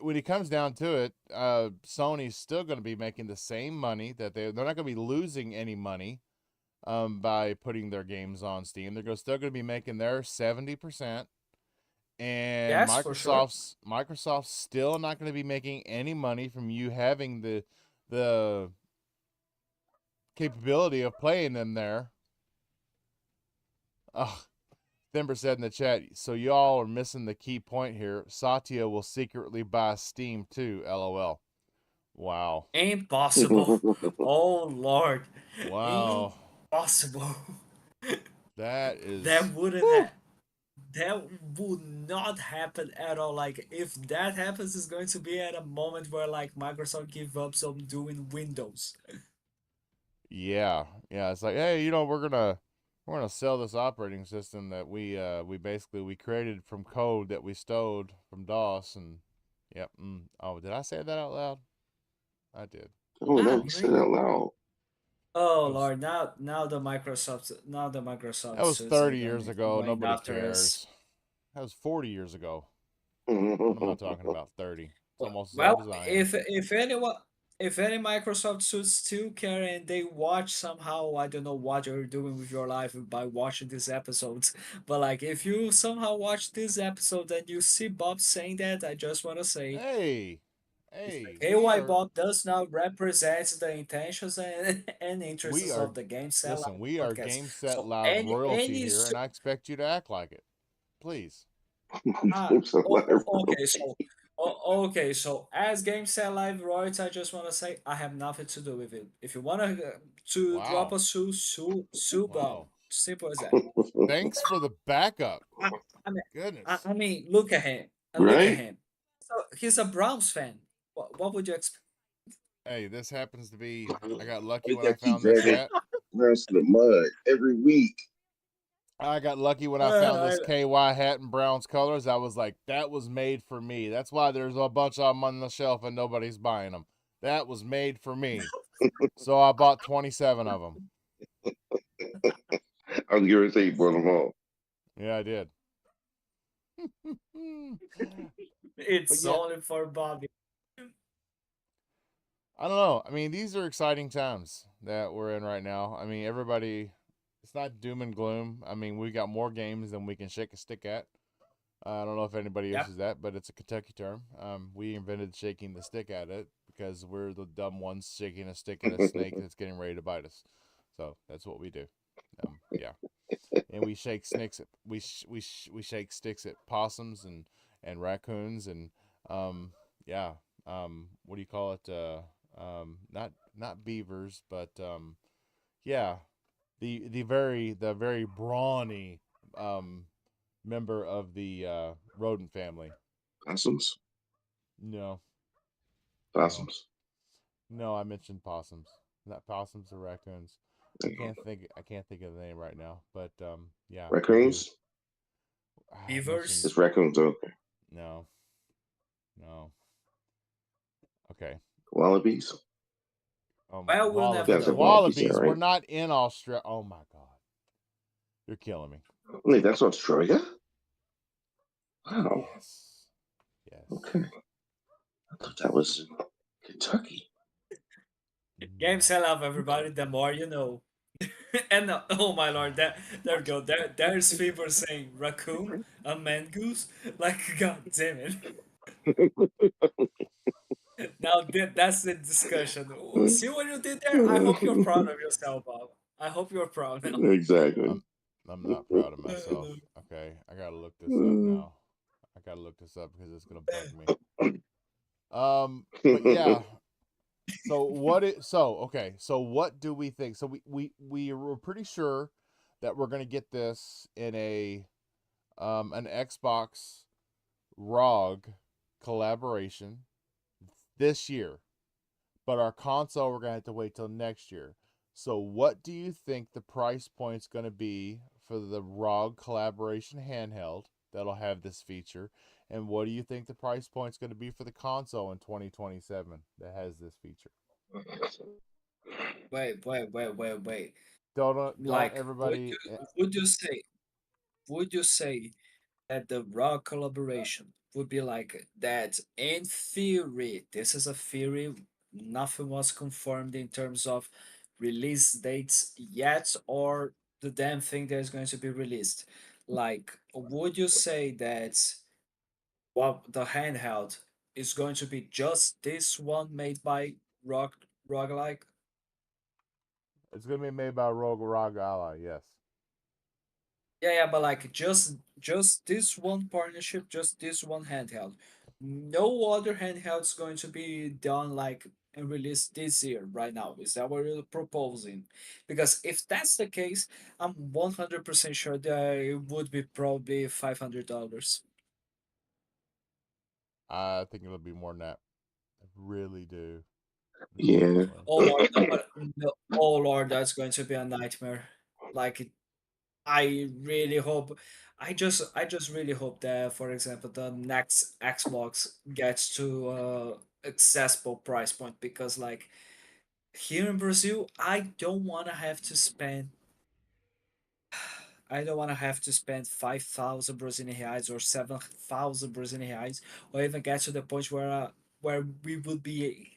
When it comes down to it, Sony's still going to be making the same money that they're not going to be losing any money by putting their games on Steam. Still going to be making their 70%, and Yes, for sure. Microsoft's still not going to be making any money from you having the capability of playing them there. Ugh. Thimber said in the chat, so y'all are missing the key point here. Satya will secretly buy Steam too, lol. Wow. Impossible. Oh Lord. Wow. Impossible. That is. That wouldn't Whew. that would not happen at all. Like if that happens, it's going to be at a moment where like Microsoft give up on doing Windows. Yeah. Yeah. It's like, hey, we're gonna sell this operating system that we basically we created from code that we stole from DOS and yep. Oh, did I say that out loud? I did. Oh no, Ah, you said it really? out loud. Oh That was Lord, now the Microsoft that was suits are 30 years ago. going Nobody after us. cares. That was 40 years ago. What am I talking about? 30. It's almost as old Well, as I am. if any Microsoft suits still care and they watch somehow, I don't know what you're doing with your life by watching these episodes, but like if you somehow watch this episode and you see Bob saying that, I just want to say, Hey, hey, KY Bob does not represent the intentions and, and we interests are, of the Game Set listen, Live we are podcast. Game Set So Live royalty here, and I expect you to act like it. Please. Games alive, bro. Okay, so as Game Set Live Royalty, I just want to say I have nothing to do with it. If you want to drop Wow. a sue Bob. Wow. Simple as that. Thanks for the backup. I, I mean, Goodness. I mean, look at him. Look at Right? him. So he's a Browns fan. What would you expect? Hey, this happens to be, I got lucky They when I got you found this dragging hat. rounds to the mud every week. I got lucky when I found Uh, this KY hat in Brown's colors. I was like, that was made for me. That's why there's a bunch of them on the shelf and nobody's buying them. That was made for me. So I bought 27 of them. I was going to say you brought them all. Yeah, I did. But it's yeah, only for Bobby. I don't know. I mean, these are exciting times that we're in right now. I mean, everybody, it's not doom and gloom. I mean, we got more games than we can shake a stick at. I don't know if anybody Yep. uses that, but it's a Kentucky term. We invented shaking the stick at it because we're the dumb ones shaking a stick at a snake that's getting ready to bite us. So that's what we do. Yeah, and we shake snakes. We shake sticks at possums and raccoons and yeah. What do you call it? Not beavers, but yeah, the very brawny um member of the rodent family. Possums? No, no, Possums. no. I mentioned possums, not possums or raccoons. There you go. I can't think of the name right now, but yeah, we do. Raccoons? I mentioned Beavers. It's raccoons. Okay. no, no. Okay. Wallabies? Well, we'll never Yeah, it's Wallabies. like know. wallabies, yeah, Wallabies. We're right? not in Australia. Oh my god, you're killing me. Wait, that's Australia? Wow. Yes. Yes. Okay. I thought that was in Kentucky. Game No. set up, everybody. The more you know. And oh my lord, there we go. There's Fever saying raccoon, a mangoose. Like god damn it. Now that's the discussion. See what you did there? I hope you're proud of yourself, Bob. I hope you're proud now. Exactly. I'm not proud of myself. Okay, I gotta look this up now. I gotta look this up because it's gonna bug me. But yeah. So what do we think? So we were pretty sure that we're gonna get this in an Xbox ROG collaboration this year, but our console we're gonna have to wait till next year. So what do you think the price point's gonna be for the ROG collaboration handheld that'll have this feature, And what do you think the price point's going to be for the console in 2027 that has this feature? Wait. Don't Like, everybody. would you say that the raw collaboration would be like that in theory? This is a theory. Nothing was confirmed in terms of release dates yet, or the damn thing that is going to be released. Like, would you say that what the handheld is going to be just this one made by Roguelike? It's going to be made by Rogue Ally, yes. Yeah, but like just this one partnership, just this one handheld. No other handheld's going to be done like and released this year right now. Is that what you're proposing? Because if that's the case, I'm 100% sure that it would be probably $500. I think it'll be more than that. I really do. Yeah. Oh Lord, no, but no, oh Lord, that's going to be a nightmare. Like I really hope I just really hope that for example the next Xbox gets to accessible price point because like here in Brazil I don't want to have to spend 5,000 Brazilian reais or 7,000 Brazilian reais or even get to the point where we would be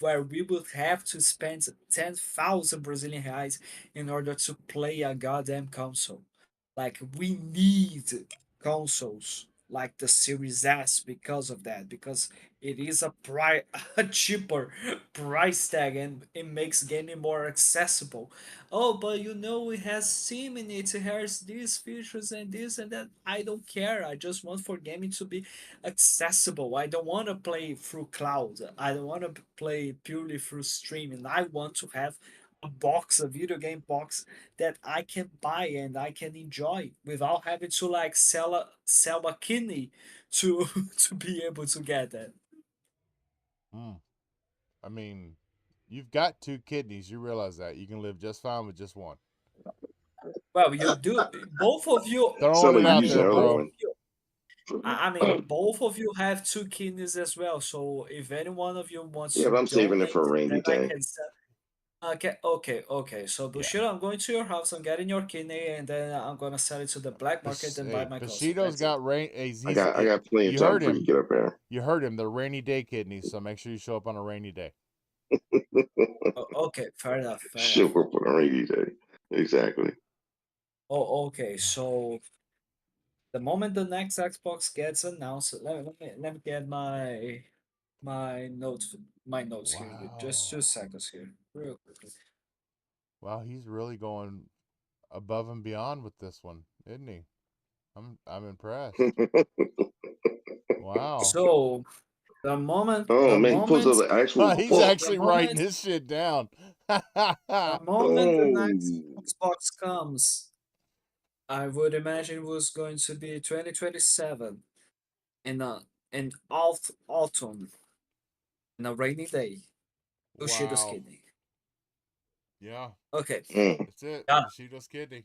where we would have to spend 10,000 Brazilian reais in order to play a goddamn console. Like we need consoles like the Series S because of that, because it is a cheaper price tag and it makes gaming more accessible. Oh, but it has Steam in it, it has these features and this and that. I don't care. I just want for gaming to be accessible. I don't want to play through cloud. I don't want to play purely through streaming. I want to have a video game box that I can buy and I can enjoy without having to like sell a kidney to to be able to get that. Hmm. I mean, you've got two kidneys. You realize that. You can live just fine with just one. Well, you do both of you. Throwing it Somebody I out use mean, there, the other both bro. of one. you. I mean, both of you have two kidneys as well. So if any one of you wants Yeah, to but I'm saving it donate, for a rainy then I day. can sell. Okay. So Yeah. Bushido, I'm going to your house. I'm getting your kidney, and then I'm gonna sell it to the black market and buy Hey, my console. Bushido's That's it. got rain. I got plenty of You time heard for you to him. get up there. You heard him. They're rainy day kidneys, so make sure you show up on a rainy day. Okay, fair enough. Fair Show enough. up on a rainy day. Exactly. Oh, okay. So the moment the next Xbox gets announced, let me get my notes here. Just Wow. 2 seconds here, real quickly. Wow, he's really going above and beyond with this one, isn't he? I'm impressed. Wow. So Oh man, he pulls up the actual He's book. the actually writing moment, his shit down. the moment the next Oh, Xbox comes, I would imagine it was going to be 2027 in autumn, in a rainy day. Bushido's Wow. kidney. Yeah, Okay, mm. that's it. done. Bushido's kidney.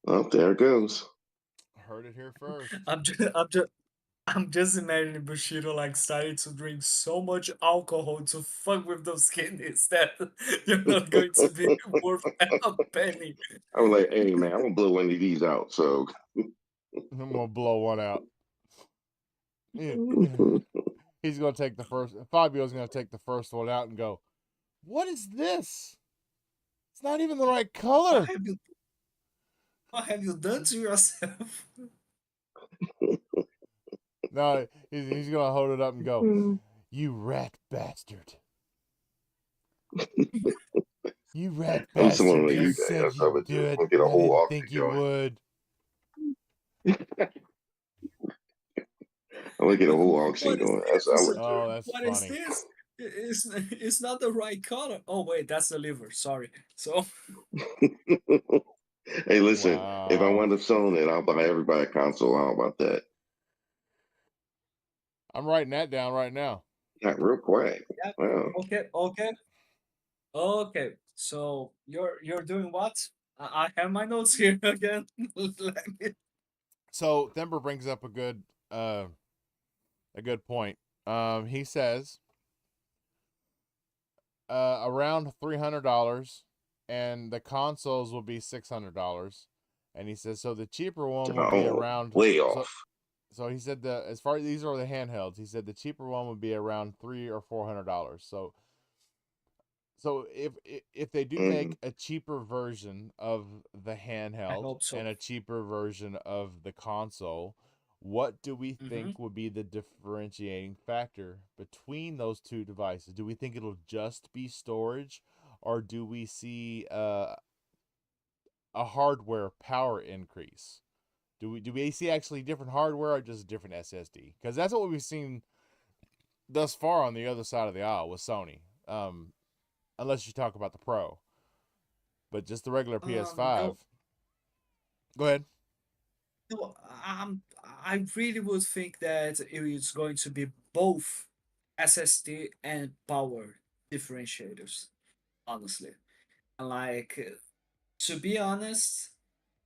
Well, there it goes. Heard it here first. I'm just imagining Bushido like starting to drink so much alcohol to fuck with those kidneys that they're not going to be worth a penny. I was like, hey man, I'm gonna blow one of these out. So I'm gonna blow one out. Yeah. He's gonna take the first. Fabio's gonna take the first one out and go, "What is this? It's not even the right What color." have you what have you done to yourself? No, he's gonna hold it up and go, "You rat bastard! You rat I'm someone bastard! like You you said guys. I'm you'd gonna do just it, gonna get a and I whole didn't auction think you going. would." I'm gonna get a What, whole auction what is going. this? Oh, that's What is funny. this? It's not the right color. Oh wait, that's the liver. Sorry. So Hey, listen, if I Wow. wind up selling it, I'll buy everybody a console. How about that? I'm writing that down right now. Not real quick. yeah. Wow. Okay. So you're doing what? I have my notes here again. Let me So Thember brings up a good point. He says around $300, and the consoles will be $600. And he says so the cheaper one would be Oh, around way so. off. So he said the as far as these are the handhelds, he said the cheaper one would be around $300 or $400. So if they do Mm, make a cheaper version of the I handheld hope so. and a cheaper version of the console, what do we Hmm. think would be the differentiating factor between those two devices? Do we think it'll just be storage, or do we see a hardware power increase? Do we see actually different hardware or just different SSD? Because that's what we've seen thus far on the other side of the aisle with Sony. Unless you talk about the Pro, but just the regular PS5. No, Go ahead. no, I really would think that it is going to be both SSD and power differentiators, honestly. And like, to be honest,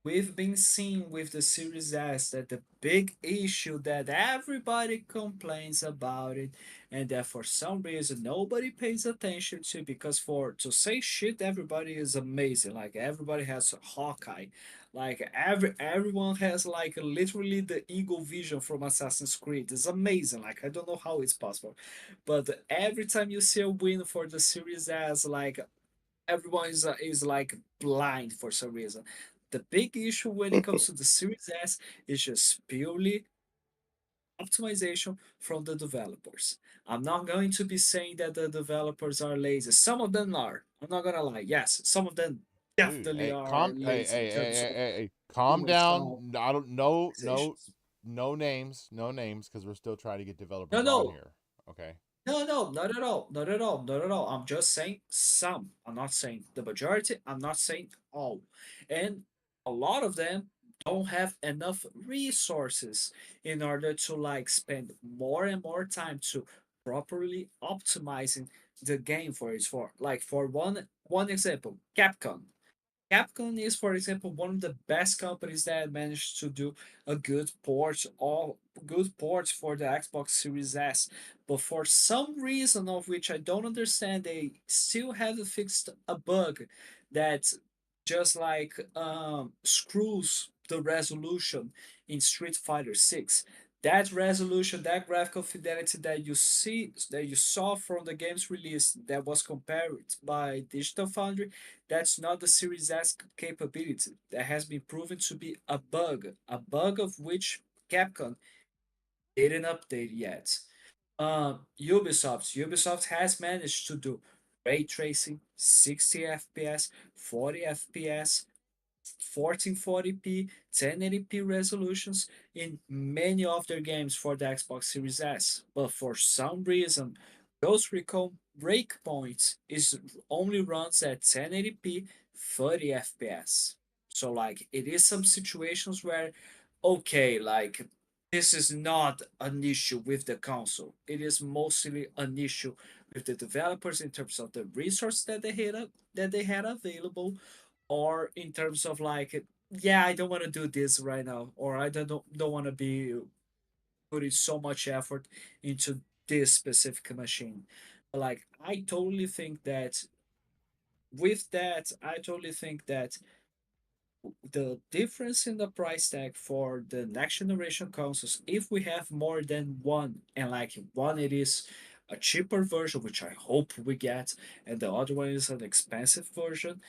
we've been seeing with the Series S that the big issue that everybody complains about it, and that for some reason nobody pays attention to, because for to say shit, everybody is amazing. Like everybody has Hawkeye, like everyone has like literally the Eagle Vision from Assassin's Creed. It's amazing. Like I don't know how it's possible, but every time you see a win for the Series S, like everyone is like blind for some reason. The big issue when it comes to the Series S is just purely optimization from the developers. I'm not going to be saying that the developers are lazy. Some of them are. I'm not gonna lie. Yes, some of them Dude, definitely are lazy in terms of calm doing down. some I don't optimizations. no names, because we're still trying to get No, developers on no, here. Okay. no, no, not at all. Not at all. Not at all. I'm just saying some. I'm not saying the majority. I'm not saying all. And a lot of them don't have enough resources in order to like spend more and more time to properly optimizing the game for its for like for one example, Capcom. Capcom is, for example, one of the best companies that managed to do a good ports for the Xbox Series S. But for some reason of which I don't understand, they still haven't fixed a bug that just like screws the resolution in Street Fighter 6. That resolution, that graphical fidelity that you saw from the game's release that was compared by Digital Foundry, that's not the Series S capability. That has been proven to be a bug of which Capcom didn't update yet. Ubisoft has managed to do ray tracing, 60 FPS, 40 FPS, 1440p, 1080p resolutions in many of their games for the Xbox Series S. But for some reason, Ghost Recon Breakpoint is only runs at 1080p, 30 FPS. So like it is some situations where okay, like this is not an issue with the console. It is mostly an issue with the developers in terms of the resource that they had available, or in terms of like, yeah, I don't want to do this right now, or I don't want to be putting so much effort into this specific machine. But like, I totally think that the difference in the price tag for the next generation consoles, if we have more than one, and like one it is a cheaper version, which I hope we get, and the other one is an expensive version,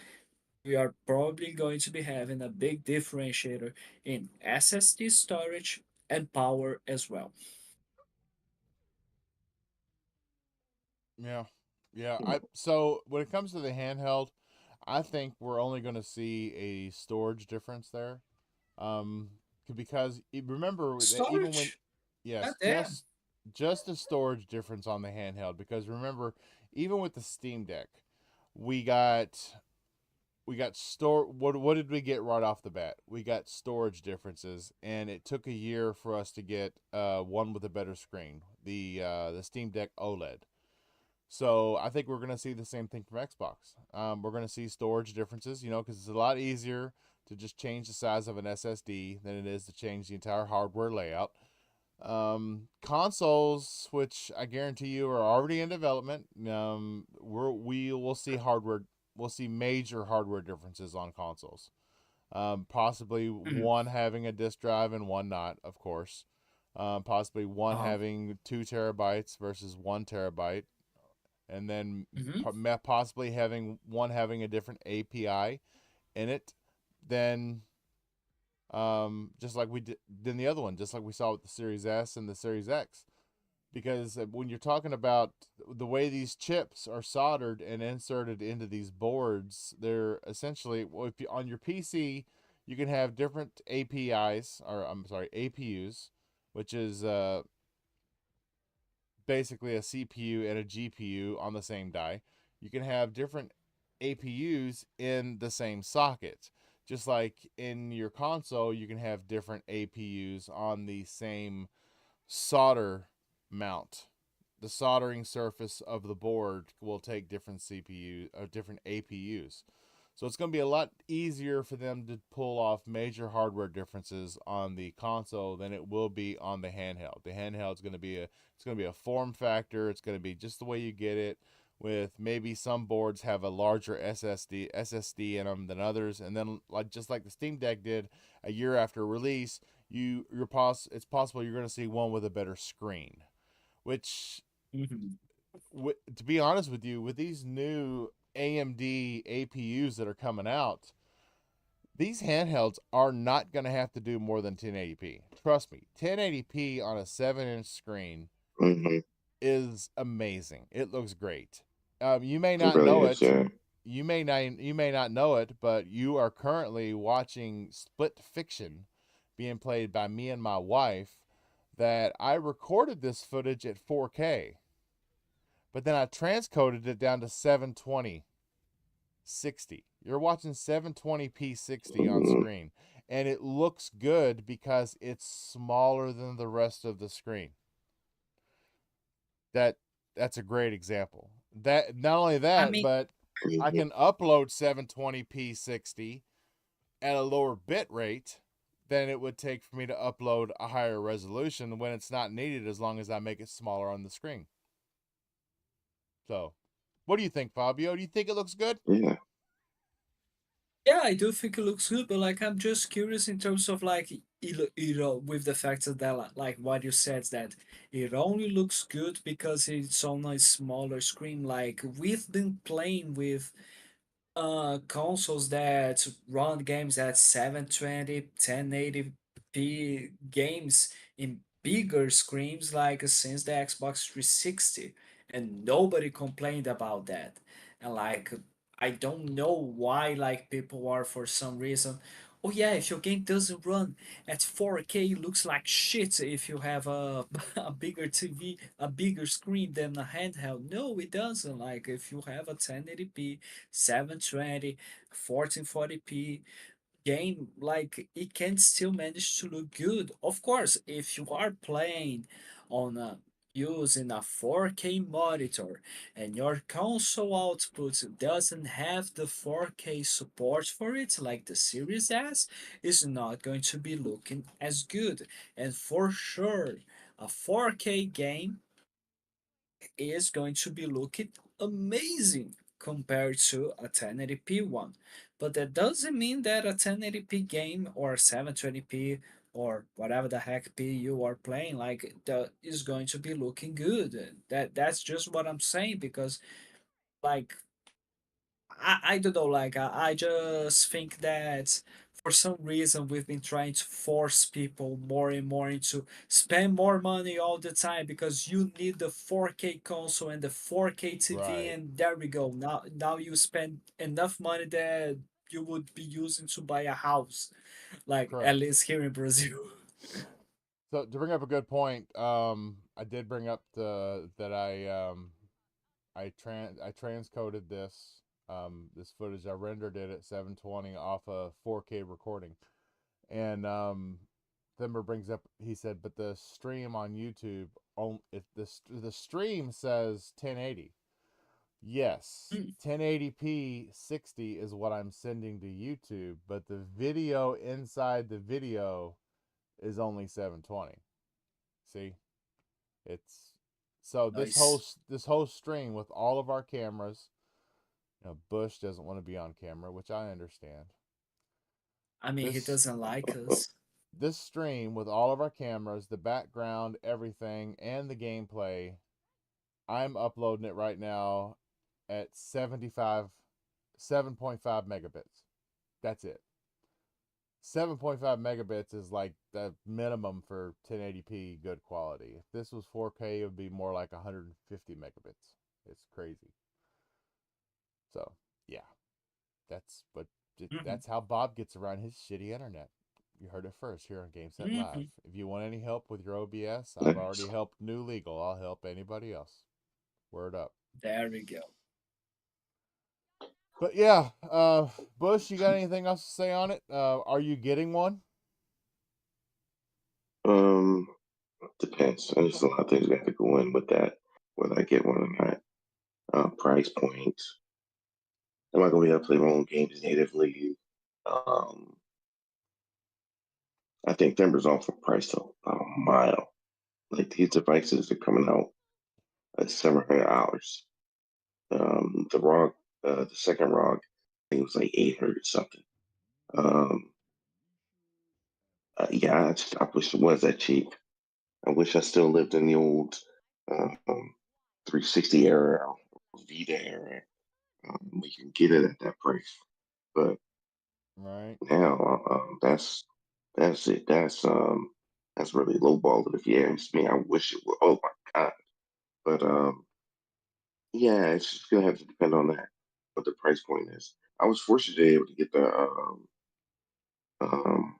we are probably going to be having a big differentiator in SSD storage and power as well. Yeah. Yeah. So when it comes to the handheld, I think we're only going to see a storage difference there. Um, because remember that even when, Storage? God yes, damn. just a storage difference on the handheld. Because remember, even with the Steam Deck, we got store. What did we get right off the bat? We got storage differences, and it took a year for us to get one with a better screen, the Steam Deck OLED. So I think we're going to see the same thing from Xbox. We're going to see storage differences, because it's a lot easier to just change the size of an SSD than it is to change the entire hardware layout. Consoles, which I guarantee you are already in development, we will see hardware. We'll see major hardware differences on consoles. Possibly Mhm. one having a disk drive and one not, of course. Possibly one Uh-huh. having 2 terabytes versus 1 terabyte, and then Hmm. possibly having a different API in it than just like we did than the other one, just like we saw with the Series S and the Series X. Because when you're talking about the way these chips are soldered and inserted into these boards, they're essentially, well, if you, on your PC, you can have different APIs, or I'm sorry, APUs, which is basically a CPU and a GPU on the same die. You can have different APUs in the same socket. Just like in your console, you can have different APUs on the same solder mount. The soldering surface of the board will take different CPU or different APUs. So it's going to be a lot easier for them to pull off major hardware differences on the console than it will be on the handheld. The handheld is going to be a form factor. It's going to be just the way you get it. With maybe some boards have a larger SSD in them than others, and then like just like the Steam Deck did a year after release, it's possible you're going to see one with a better screen. Which, Hmm. to be honest with you, with these new AMD APUs that are coming out, these handhelds are not going to have to do more than 1080p. Trust me, 1080p on a 7-inch screen Mm-hmm. is amazing. It looks great. You may It not really know is, it. yeah. You may not know it, but you are currently watching Split Fiction being played by me and my wife. That I recorded this footage at 4K, but then I transcoded it down to 720 60. You're watching 720p 60 on Mm-hmm. screen, and it looks good because it's smaller than the rest of the screen. That's a great example. That not only I that, mean, but I can upload 720p 60 at a lower bit rate than it would take for me to upload a higher resolution when it's not needed, as long as I make it smaller on the screen. So, what do you think, Fabio? Do you think it looks good? Yeah. yeah, I do think it looks good, but like I'm just curious in terms of like with the fact that like what you said that it only looks good because it's on a smaller screen. Like we've been playing with consoles that run games at 720 1080p games in bigger screens like since the Xbox 360, and nobody complained about that. And like I don't know why like people are for some reason, oh yeah, if your game doesn't run at 4K it looks like shit if you have a a bigger TV, a bigger screen than a handheld. No, it doesn't. Like if you have a 1080p 720, 1440p game, like it can still manage to look good. Of course, if you are playing on a using a 4K monitor and your console output doesn't have the 4K support for it, like the Series S, is not going to be looking as good. And for sure, a 4K game is going to be looking amazing compared to a 1080p one. But that doesn't mean that a 1080p game or 720p or whatever the heck P you are playing like that is going to be looking good. That's just what I'm saying because like I don't know, like I just think that for some reason we've been trying to force people more and more into spend more money all the time because you need the 4K console and the 4K TV, Right. and there we go. Now you spend enough money that you would be using to buy a house, like at Correct. least here in Brazil. So to bring up a good point, I did bring up that I transcoded this footage. I rendered it at 720 off a 4K recording, and Thimber brings up. He said, but the stream on YouTube, on if the stream says 1080. Yes, Mm, 1080p 60 is what I'm sending to YouTube, but the video inside the video is only 720. See? It's so nice. this whole stream with all of our cameras, Bush doesn't want to be on camera, which I understand. I mean, he This doesn't like us. this stream with all of our cameras, the background, everything, and the gameplay, I'm uploading it right now at 7.5 megabits. That's it. 7.5 megabits is like the minimum for 1080p good quality. If this was 4K, it would be more like 150 megabits. It's crazy. So, yeah, that's but Hmm. that's how Bob gets around his shitty internet. You heard it first here on GameSet Live. Hmm. If you want any help with your OBS, I've already Nice. helped New Legal. I'll help anybody else. Word up. There we go. But yeah, Bush, you got anything else to say on it? Are you getting one? Um, Depends. There's a lot of things that have to go in with that, whether I get one or not. Price point. Am I going to be able to play my own games natively? Um, I think Denver's off for price though, a mile. Like these devices are coming out at $700. The ROG, the second ROG, I think it was like 800 something. Um, I wish it was that cheap. I wish I still lived in the old um, 360 era, Vita era. We can get it at that price, but Right. now that's it. That's really lowballed if you ask me. I wish it would. Oh my god! But yeah, it's just gonna have to depend on that. What the price point is. I was fortunate to be able to get um,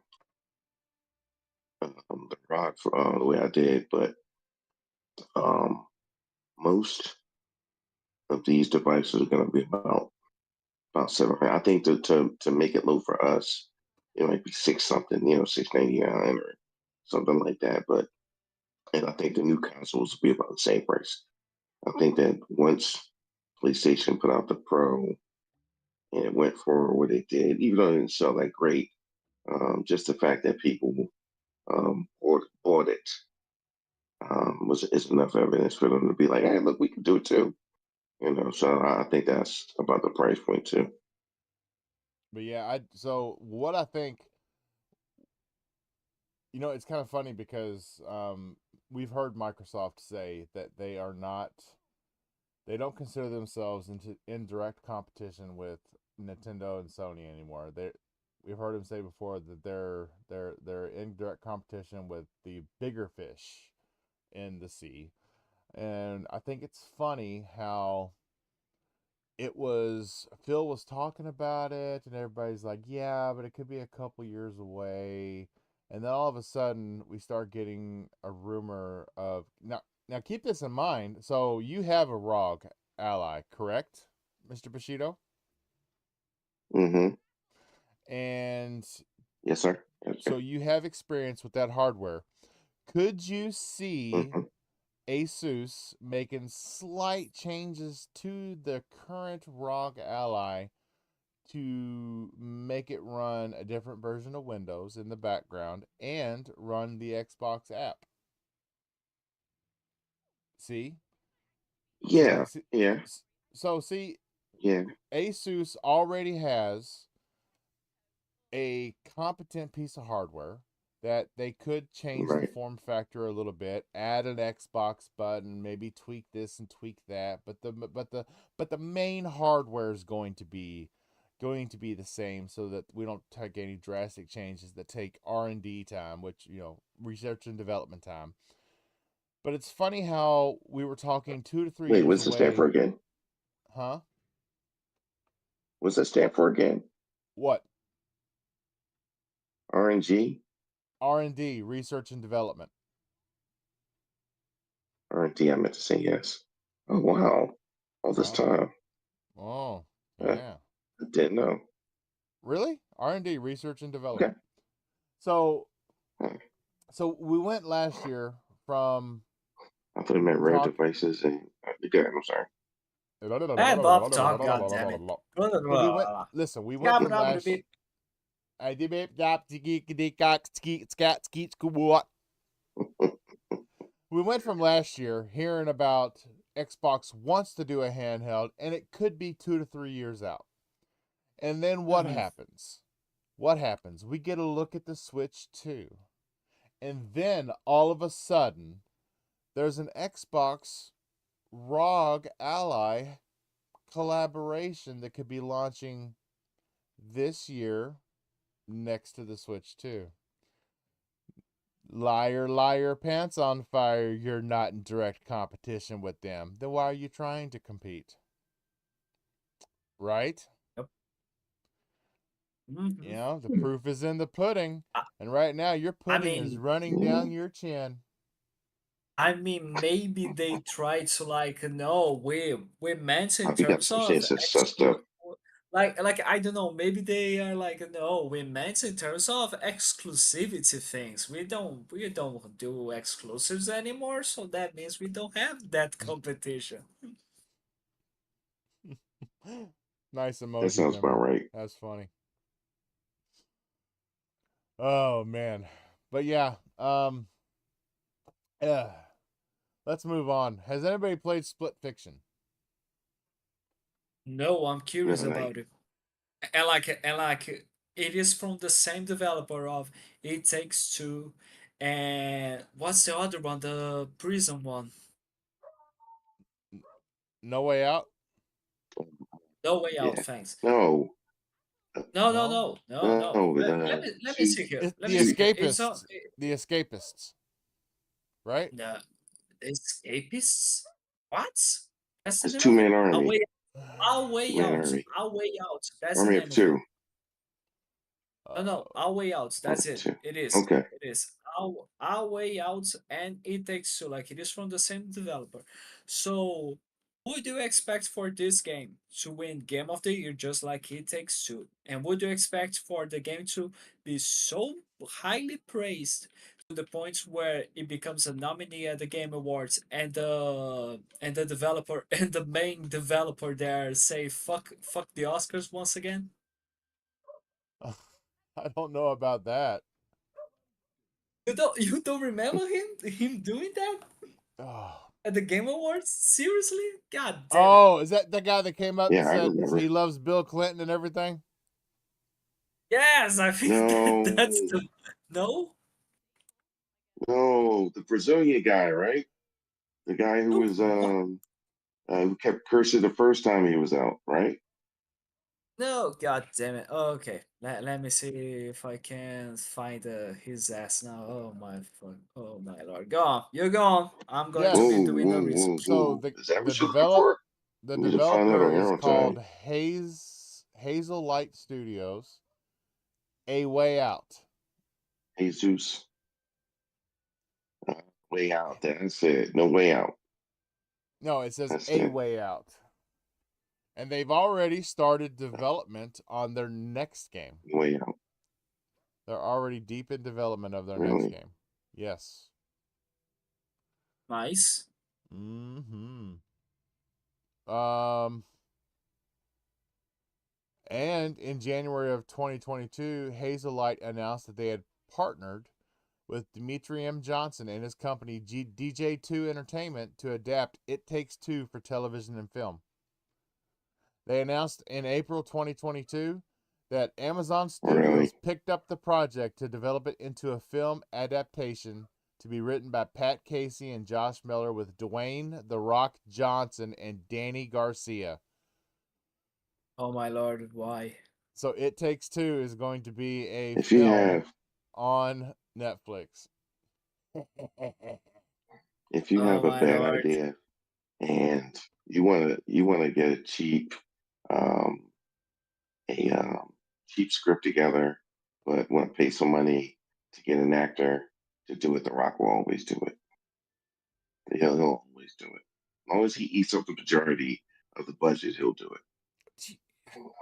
the rod for the way I did, but um, most of these devices are going to be about 700. I think to make it low for us, it might be six something, 699 or something like that. But and I think the new consoles will be about the same price. I think that once PlayStation put out the Pro and it went for what it did, even though it didn't sell that great, just the fact that people bought it was is enough evidence for them to be like, hey, look, we can do it too. So I think that's about the price point too. But yeah, so what I think, it's kind of funny because we've heard Microsoft say that they don't consider themselves in direct competition with Nintendo and Sony anymore. We've heard them say before that they're in direct competition with the bigger fish in the sea. And I think it's funny how Phil was talking about it and everybody's like, yeah, but it could be a couple years away. And then all of a sudden we start getting a rumor of now keep this in mind. So you have a ROG ally, correct, Mr. Bushido? Mm-hmm. And Yes, sir. so Okay. you have experience with that hardware. Could you see Mm-hmm. Asus making slight changes to the current ROG ally to make it run a different version of Windows in the background and run the Xbox app? See? Yeah. Yeah. See, Yeah. Asus already has a competent piece of hardware that they could change the Right. form factor a little bit, add an Xbox button, maybe tweak this and tweak that, but the main hardware is going to be the same so that we don't take any drastic changes that take R&D time, which, research and development time. But it's funny how we were talking 2 to 3 Wait, years what's the stand for away, again? huh? What's that stand for again? What? RNG? R&D, research and development. RND, I meant to say yes. Oh, wow. All this Oh. time. Oh, Uh, yeah. I didn't know. Really? R&D, research and Okay. development. So Huh. so we went last year from I thought it meant rare talk devices and good. I'm sorry. Hey, Bob, talk, goddammit. But we went. Listen, we went from last. I did it. We went from last year hearing about Xbox wants to do a handheld, and it could be 2 to 3 years out. And then what happens? What happens? We get a look at the Switch 2. And then all of a sudden, there's an Xbox ROG Ally collaboration that could be launching this year next to the Switch 2. Liar, liar, pants on fire. You're not in direct competition with them. Then why are you trying to compete? Right? Yep. You know, the proof is in the pudding. And right now, your pudding is running down your chin. I mean, maybe they try to like, no, we meant in We got terms some of stuff. like I don't know, maybe they are like, no, we meant in terms of exclusivity things. We don't do exclusives anymore, so that means we don't have that competition. Nice emoji. That sounds about right. That's funny. Oh man. But yeah, let's move on. Has anybody played Split Fiction? No, I'm curious about it. And like it is from the same developer of It Takes Two, and what's the other one? The prison one. No Way Out? No Way Out, Yeah. thanks. No. No. Let me see here. Let me see here. The Escapists. Right? No, Escapists? What? That's the It's name Two of Man it? Army. Our Way Man Out. Army. Our Way Out. That's Army the of name Two. of it. No, Our Way Out. That's it. Two. It is. Okay. It is. Our Way Out, and It Takes Two. Like, it is from the same developer. So, what do you expect for this game to win Game of the Year just like It Takes Two? And would you expect for the game to be so highly praised to the point where it becomes a nominee at the Game Awards, and the developer and the main developer there say fuck the Oscars once again? I don't know about that. You don't remember him doing that Oh. at the Game Awards? Seriously? God damn it. Oh, is that the guy that came up and Yeah, I said remember. he loves Bill Clinton and everything? Yes, I think No. that's the no. No, the Brazilian guy, right? The guy who was What? who kept cursing the first time he was out, right? No, god damn it. Okay, let me see if I can find his ass now. Oh my fuck. Oh my lord. Go on. You go on. I'm going to Yes. be doing the research. So Is that what you're looking for? the We should find that developer on is Arrow called Time. Hazel Light Studios. A Way Out. Jesus. Way Out. That's it. No Way Out. No, it says That's A it. Way Out. And they've already started development on their next game. Way Out. They're already deep in development of their Really? next game. Yes. Nice. Mm-hmm. And in January of 2022, Hazelight announced that they had partnered with Dimitri M. Johnson and his company DJ2 Entertainment to adapt It Takes Two for television and film. They announced in April 2022 that Amazon Studios picked up the project to develop it into a film adaptation to be written by Pat Casey and Josh Miller with Dwayne "The Rock" Johnson and Danny Garcia. Oh my lord, why? So It Takes Two is going to be a film on Netflix. If you have a bad idea and you wanna get a cheap cheap script together, but want to pay some money to get an actor to do it, The Rock will always do it. He'll always do it. As long as he eats up the majority of the budget, he'll do it.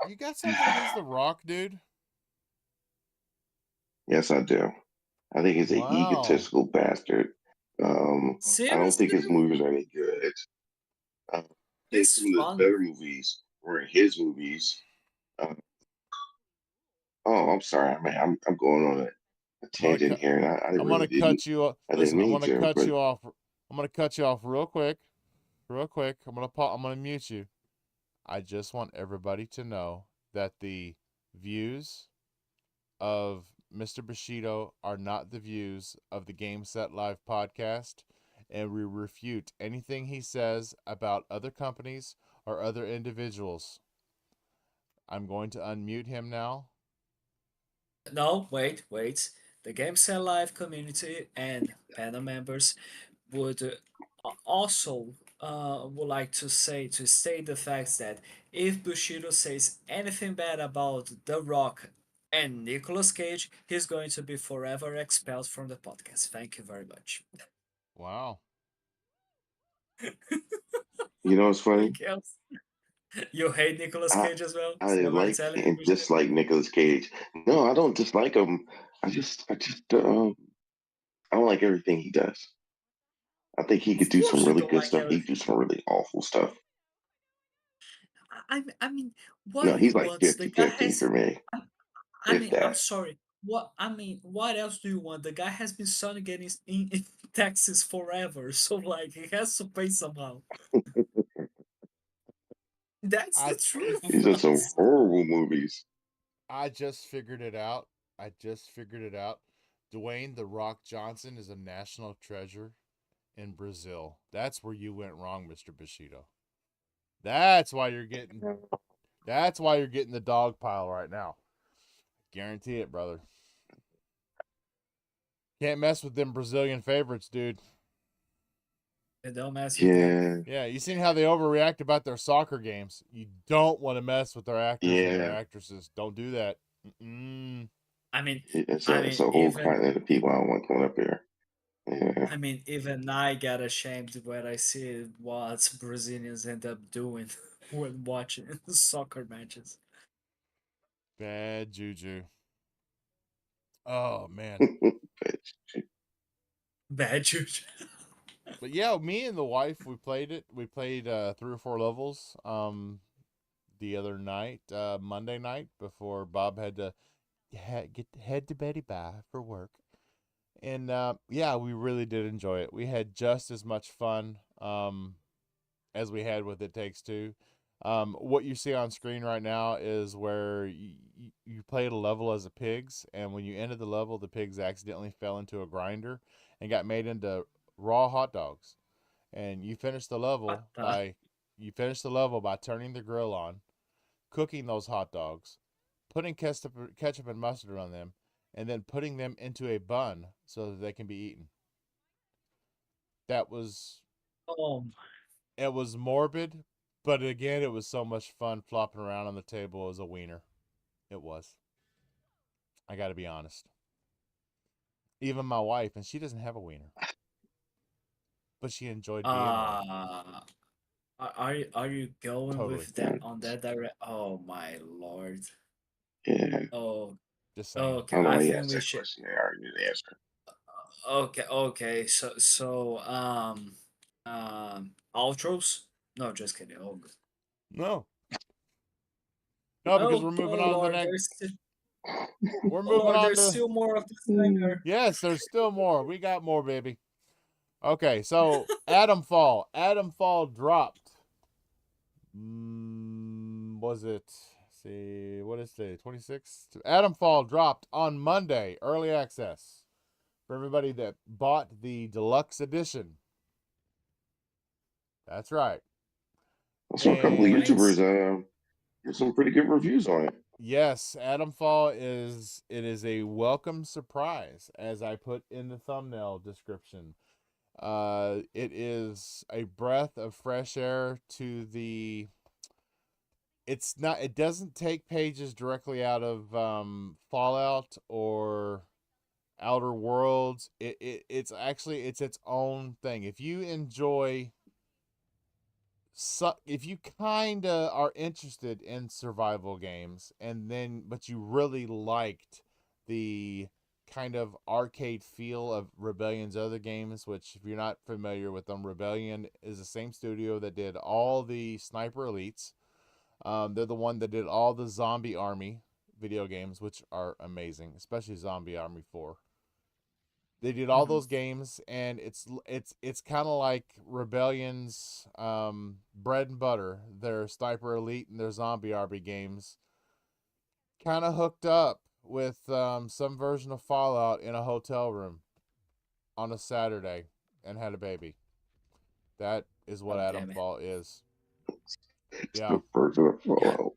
You got something against The Rock, dude? Yes, I do. I think he's an egotistical bastard. I don't think his movies are any good. think It's some of the fun. better movies were in his movies. Uh, oh, I'm sorry, man. I'm going on a I'm gonna tangent cut. here, and I I'm gonna really didn't. cut you. I didn't Listen, I'm mean gonna to, cut but you off. I'm gonna cut you off real quick. Real quick. I'm gonna mute you. I just want everybody to know that the views of Mr. Bushido are not the views of the Game Set Live podcast, and we refute anything he says about other companies or other individuals. I'm going to unmute him now. No, wait, wait. The GameSet Live community and panel members would also would like to say to state the fact that if Bushido says anything bad about The Rock and Nicolas Cage, he's going to be forever expelled from the podcast. Thank you very much. Wow. you know what's funny? Miguel, you hate Nicolas I Cage as well? I So we're like telling you, and Bushido. dislike Nicolas Cage. No, I don't dislike him. I don't like everything he does. I think he could Of do some course you really don't good like stuff. He everything. could do some really awful stuff. I mean, what No, do you he's like want? The guy 50-50 has. for me, I if mean, I'm that. sorry. What else do you want? The guy has been selling games in Texas forever, so like he has to pay somehow. That's the I He's truth. done some horrible movies. I just figured it out. I just figured it out. Dwayne the Rock Johnson is a national treasure in Brazil. That's where you went wrong, Mr. Bushido. That's why you're getting the dog pile right now. Guarantee it, brother. Can't mess with them Brazilian favorites, dude. Don't mess with them. Yeah, Yeah, you seen how they overreact about their soccer games. You don't want to mess with their actors and their yeah. actresses. Don't do that. Mm-mm. I mean, It's a whole continent of people I don't want coming up here. Yeah. even I get ashamed when I see what Brazilians end up doing when watching soccer matches. Bad juju. Oh man. But Bad juju. But yeah, me and the wife we played it. We played 3 or 4 levels the other night, Monday night before Bob had to head to Betty Bye for work. And yeah, we really did enjoy it. We had just as much fun as we had with It Takes Two. What you see on screen right now is where you played a level as a pigs, and when you ended the level, the pigs accidentally fell into a grinder and got made into raw hot dogs. And What the? you finish the level by turning the grill on, cooking those hot dogs, putting ketchup and mustard on them, and then putting them into a bun so that they can be eaten. That was Oh, It was morbid, but again, it was so much fun flopping around on the table as a wiener. It was. I got to be honest. Even my wife, and she doesn't have a wiener, but she enjoyed being one. uh, are you going Totally. with that on that direct? Oh my lord. yeah, Oh, Just saying. I okay. don't know I why you think asked we that should. question. I already knew the answer. Okay. Outros? No, just kidding. Oh, No. No, because we're oh moving on to the Lord, next. there's still, We're oh moving Lord, on there's to. still more of this Hmm. nightmare. Yes, there's still more. We got more, baby. Okay, so ATOMFALL. ATOMFALL dropped. Was it? Let's see, what is today? 26th. ATOMFALL dropped on Monday, early access for everybody that bought the deluxe edition. That's right. I saw a couple of And Nice. YouTubers give some pretty good reviews on it. yes, ATOMFALL is a welcome surprise, as I put in the thumbnail description. It is a breath of fresh air to the. It's not. It doesn't take pages directly out of Fallout or Outer Worlds. It's actually it's its own thing. If you kind of are interested in survival games, and then but you really liked the kind of arcade feel of Rebellion's other games, which, if you're not familiar with them, Rebellion is the same studio that did all the Sniper Elites. They're the one that did all the Zombie Army video games, which are amazing, especially Zombie Army 4. They did all those games, and it's kind of like Rebellion's bread and butter. Their Sniper Elite and their Zombie Army games kind of hooked up with some version of Fallout in a hotel room on a Saturday and had a baby. That is what God damn it. ATOMFALL is. It's Yeah. the version of Fallout.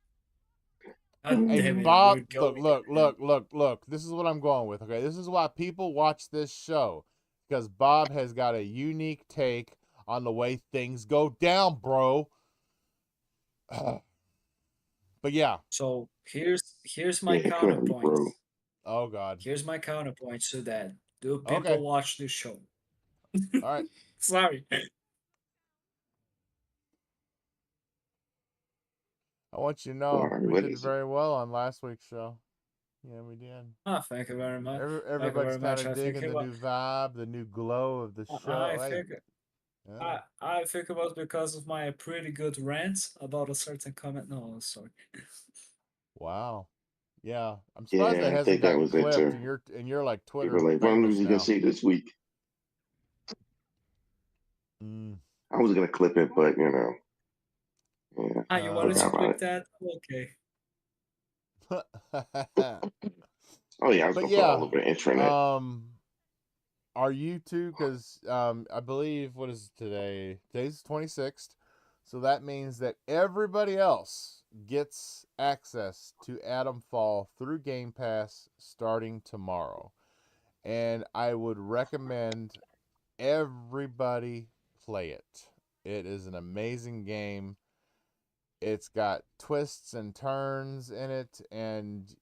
God Hey, damn it, Bob, we're going. look. This is what I'm going with, okay? This is why people watch this show. Because Bob has got a unique take on the way things go down, bro. But yeah. So here's my Yeah, come on, counterpoint. bro. Oh, God. Here's my counterpoint to that. Do people Okay. watch this show? All right. Sorry. I want you to All know right, we what did is it? very well on last week's show. Yeah, we did. Ah, thank you very much. Thank you Everybody's very kind much. of I think digging it the was. new vibe, the new glow of the I show. Hey, think yeah. I think it was because of my pretty good rant about a certain comment. No, sorry. Wow. Yeah, I'm surprised that Yeah, I hasn't think that gotten was it clipped, too. and you're like People Twitter were like, "What famous was you gonna now. say this week?" Mm. I was gonna clip it, but yeah, Ah, you wanted to forgot about clip it. that? Okay. Oh yeah, I was But gonna put it all yeah, over the intranet. um, are you too? Because I believe, what is it today? Today's 26th, so that means that everybody else gets access to ATOMFALL through Game Pass starting tomorrow, and I would recommend everybody play it. It is an amazing game. It's got twists and turns in it, and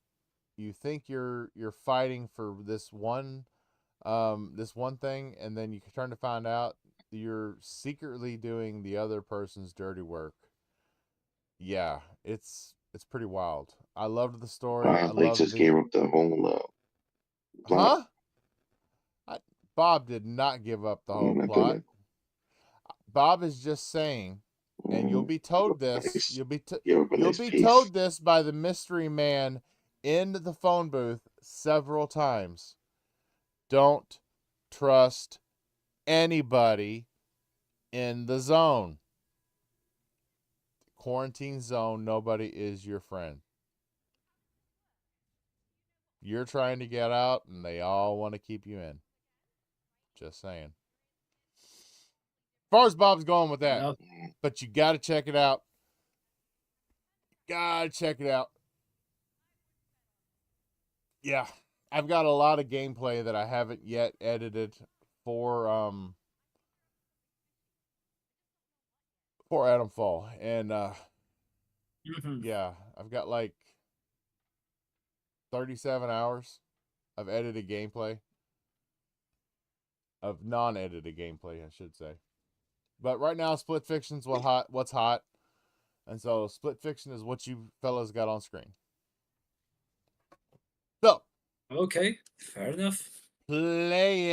you think you're fighting for this one thing, and then you turn to find out you're secretly doing the other person's dirty work. Yeah, it's pretty wild. I loved the story. I They loved just gave the up the whole plot. huh? I, Bob did not give up the whole Not doing plot. it. Bob is just saying, and you'll be told this. Nice. Give up a You'll nice be piece. told this by the mystery man in the phone booth several times. Don't trust anybody in the zone. Quarantine zone, nobody is your friend. You're trying to get out, and they all want to keep you in. Just saying. As far as Bob's going with that, Yep. but you got to check it out. Gotta check it out. Yeah, I've got a lot of gameplay that I haven't yet edited for ATOMFALL, and yeah, I've got like 37 hours of edited gameplay, of non-edited gameplay, I should say. But right now, Split Fiction's what's hot, and so Split Fiction is what you fellas got on screen. So Okay, fair enough. play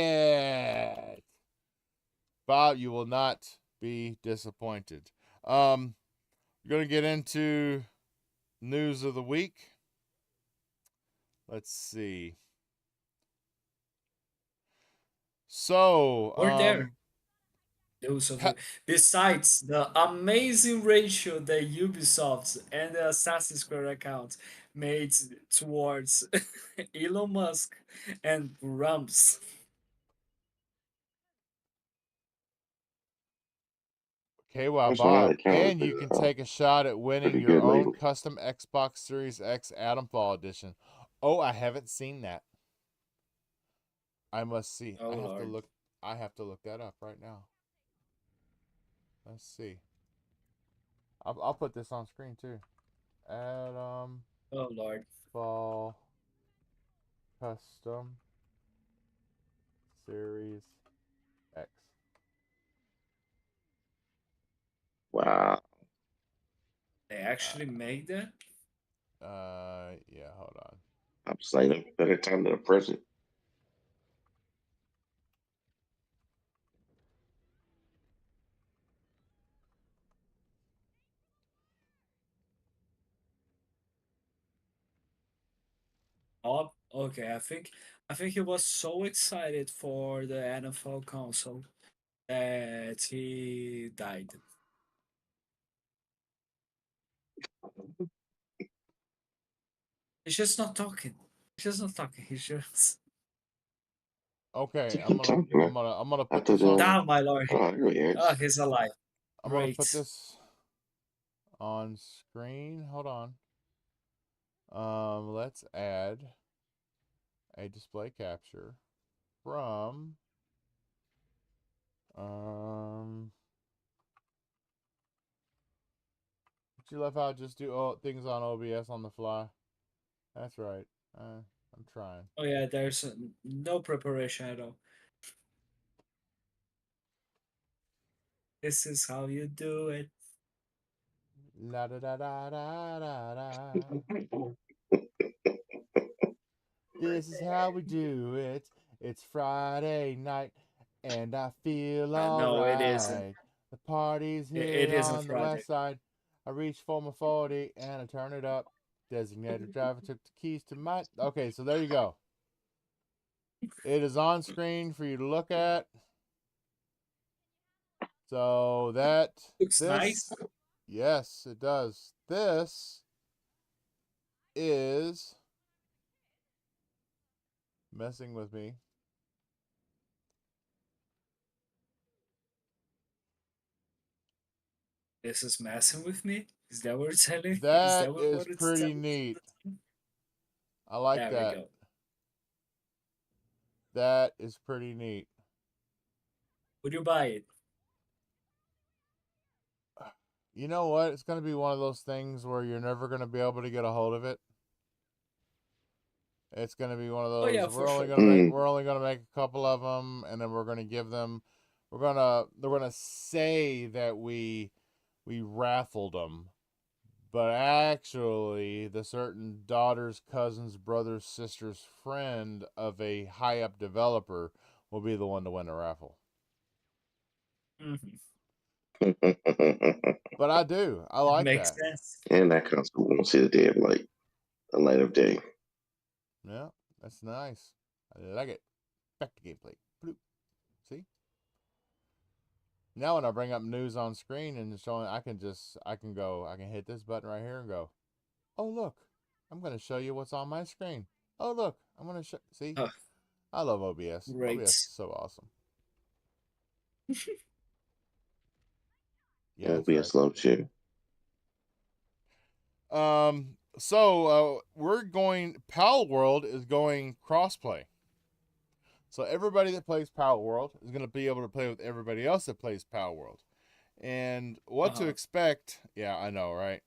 it, Bob. You will not be disappointed. We're gonna get into news of the week. Let's see. So, We're there. Those of ha- besides the amazing ratio that Ubisoft and the Assassin's Creed account made towards Elon Musk and Grumps. okay, well, That's why that Bob, account has and you been can take a shot at winning pretty your good own lately. custom Xbox Series X ATOMFALL edition. Oh, I haven't seen that. I must see. Oh Lord. I have to look that up right now. Let's see. I'll put this on screen too. ATOMFALL Oh Lord. Custom Series X. Wow. They actually made that? Yeah, hold on. I'm saying better time than the present. Oh, okay. I think he was so excited for the NFL console that he died. He's just not talking. He's just not talking. He's just Okay, I'm talking. I'm gonna I put thought this on. down, my lord. oh, I know Oh, Ernst. he's alive. I'm gonna put Great. this on screen. Hold on. Let's add a display capture from But you love how I just do things on OBS on the fly. That's right. I'm trying. Oh yeah, there's no preparation at all. This is how you do it. La da da da da da da. This is how we do it. It's Friday night, and I feel No, it isn't. alright. The party's It here isn't on the Friday. west side. I reach for my 40 and I turn it up. Designated driver took the keys to my. Okay, so there you go. It is on screen for you to look at. So Looks this, nice. yes, it does. This is messing with me. This is messing with me. Is that what it's telling? Is That that what is it's pretty telling? neat. I like There we that. go. That is pretty neat. Would you buy it? You know what? It's going to be one of those things where you're never going to be able to get a hold of it. It's going to be one of Oh yeah, those for sure. we're only going to make a couple of them, and then we're going to give them they're going to say that we raffled them. But actually, the certain daughter's, cousin's, brother's, sister's friend of a high up developer will be the one to win the raffle. Hmm. But I do. I like Makes that. sense. And that console won't see the day of light, the light of day. Yeah, that's nice. I like it. Back to gameplay. Bloop. See? Now when I bring up news on screen and showing, I can hit this button right here and go, oh look, I'm going to show you what's on my screen. Oh look, I'm going to show. See, Oh, I love OBS. OBS great. is so awesome. Yeah, that's right. OBS loves you. We're going. Pal World is going crossplay. So everybody that plays Pal World is going to be able to play with everybody else that plays Pal World. And what to Uh-huh. expect? Yeah, I know, right?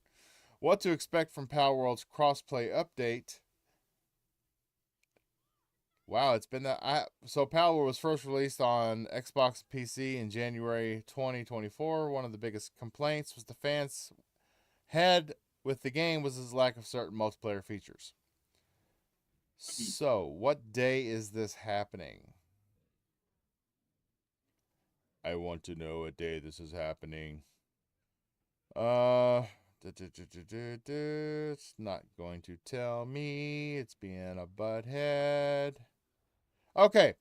What to expect from Pal World's crossplay update? Wow, it's been that. So Pal World was first released on Xbox and PC in January 2024. One of the biggest complaints was the fans had with the game was its lack of certain multiplayer features. So, what day is this happening? I want to know what day this is happening. It's not going to tell me. It's being a butthead. Okay,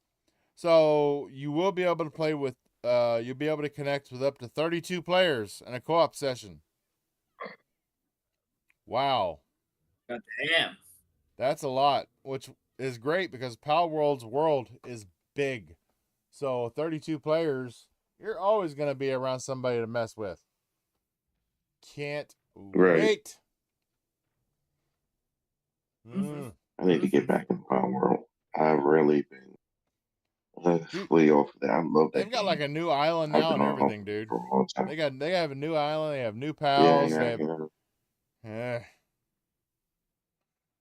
so you will be able to play with. You'll be able to connect with up to 32 players in a co-op session. Wow, God damn. that's a lot, which is great because Pal World's world is big. So 32 players, you're always going to be around somebody to mess with. Can't Right. wait. Mm. I need to get back in Power World. I've really been Dude, way off of that. I love they've that got like game. a new island I've now been and off everything, of it dude. for a long time. They have a new island. They have new Yeah, pals. They yeah, have.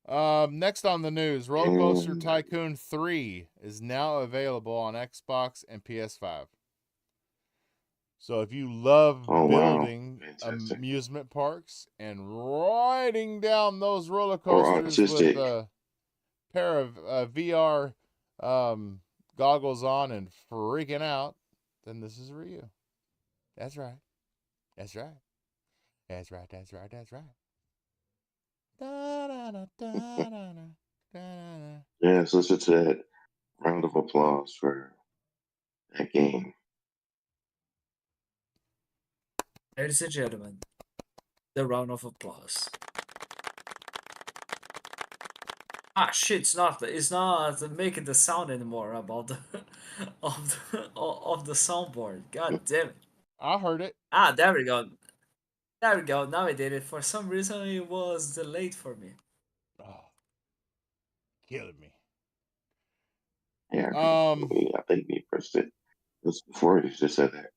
yeah. Next on the news, Roller Coaster And Tycoon 3 is now available on Xbox and PS5. So if you love oh wow, building fantastic. amusement parks and riding down those roller Or coasters with artistic. a pair of VR um, goggles on and freaking out, then this is for you. That's right. That's right. That's right. That's right. That's right. Da, da, da, da, da, da. Da-da-da. Yeah, so let's listen to that round of applause for that game. Ladies and gentlemen, the round of applause. Ah, shit! It's not making the sound anymore about the of the soundboard. God damn it! I heard it. Ah, there we go. There we go. Now I did it. For some reason, it was delayed for me. Oh, killing me. Yeah, Um. I think we pressed it. It was before you just said that.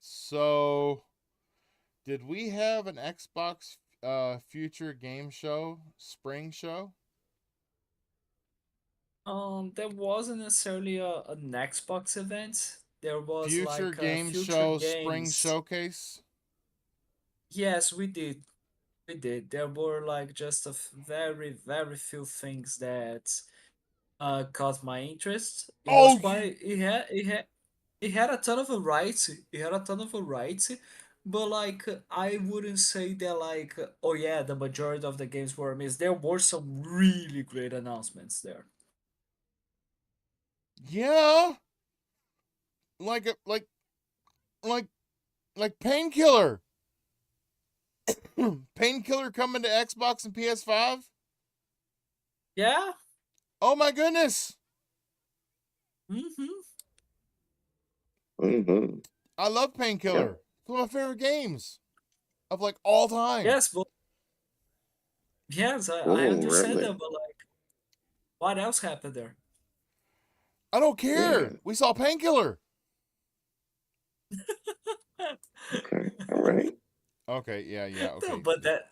So, did we have an Xbox future game show, spring show? There wasn't necessarily an Xbox event. There was Future like game future show, spring games. showcase? Yes, we did. We did. There were like just very, very few things that caught my interest. It was Oh, quite. It had a ton of variety. It had a ton of variety, but like I wouldn't say that like oh yeah, the majority of the games were missed. There were some really great announcements there. yeah. Like a like like Painkiller. Painkiller coming to Xbox and PS5? Yeah. Oh my goodness. Mm-hmm. Mm-hmm. I love Yeah. Painkiller. It's one of my favorite games of like all time. Yes, but yes, I Oh, understand really? that, but like, what else happened there? I don't Yeah. care. We saw Painkiller. Okay. All right. Okay, yeah, No, okay. but that,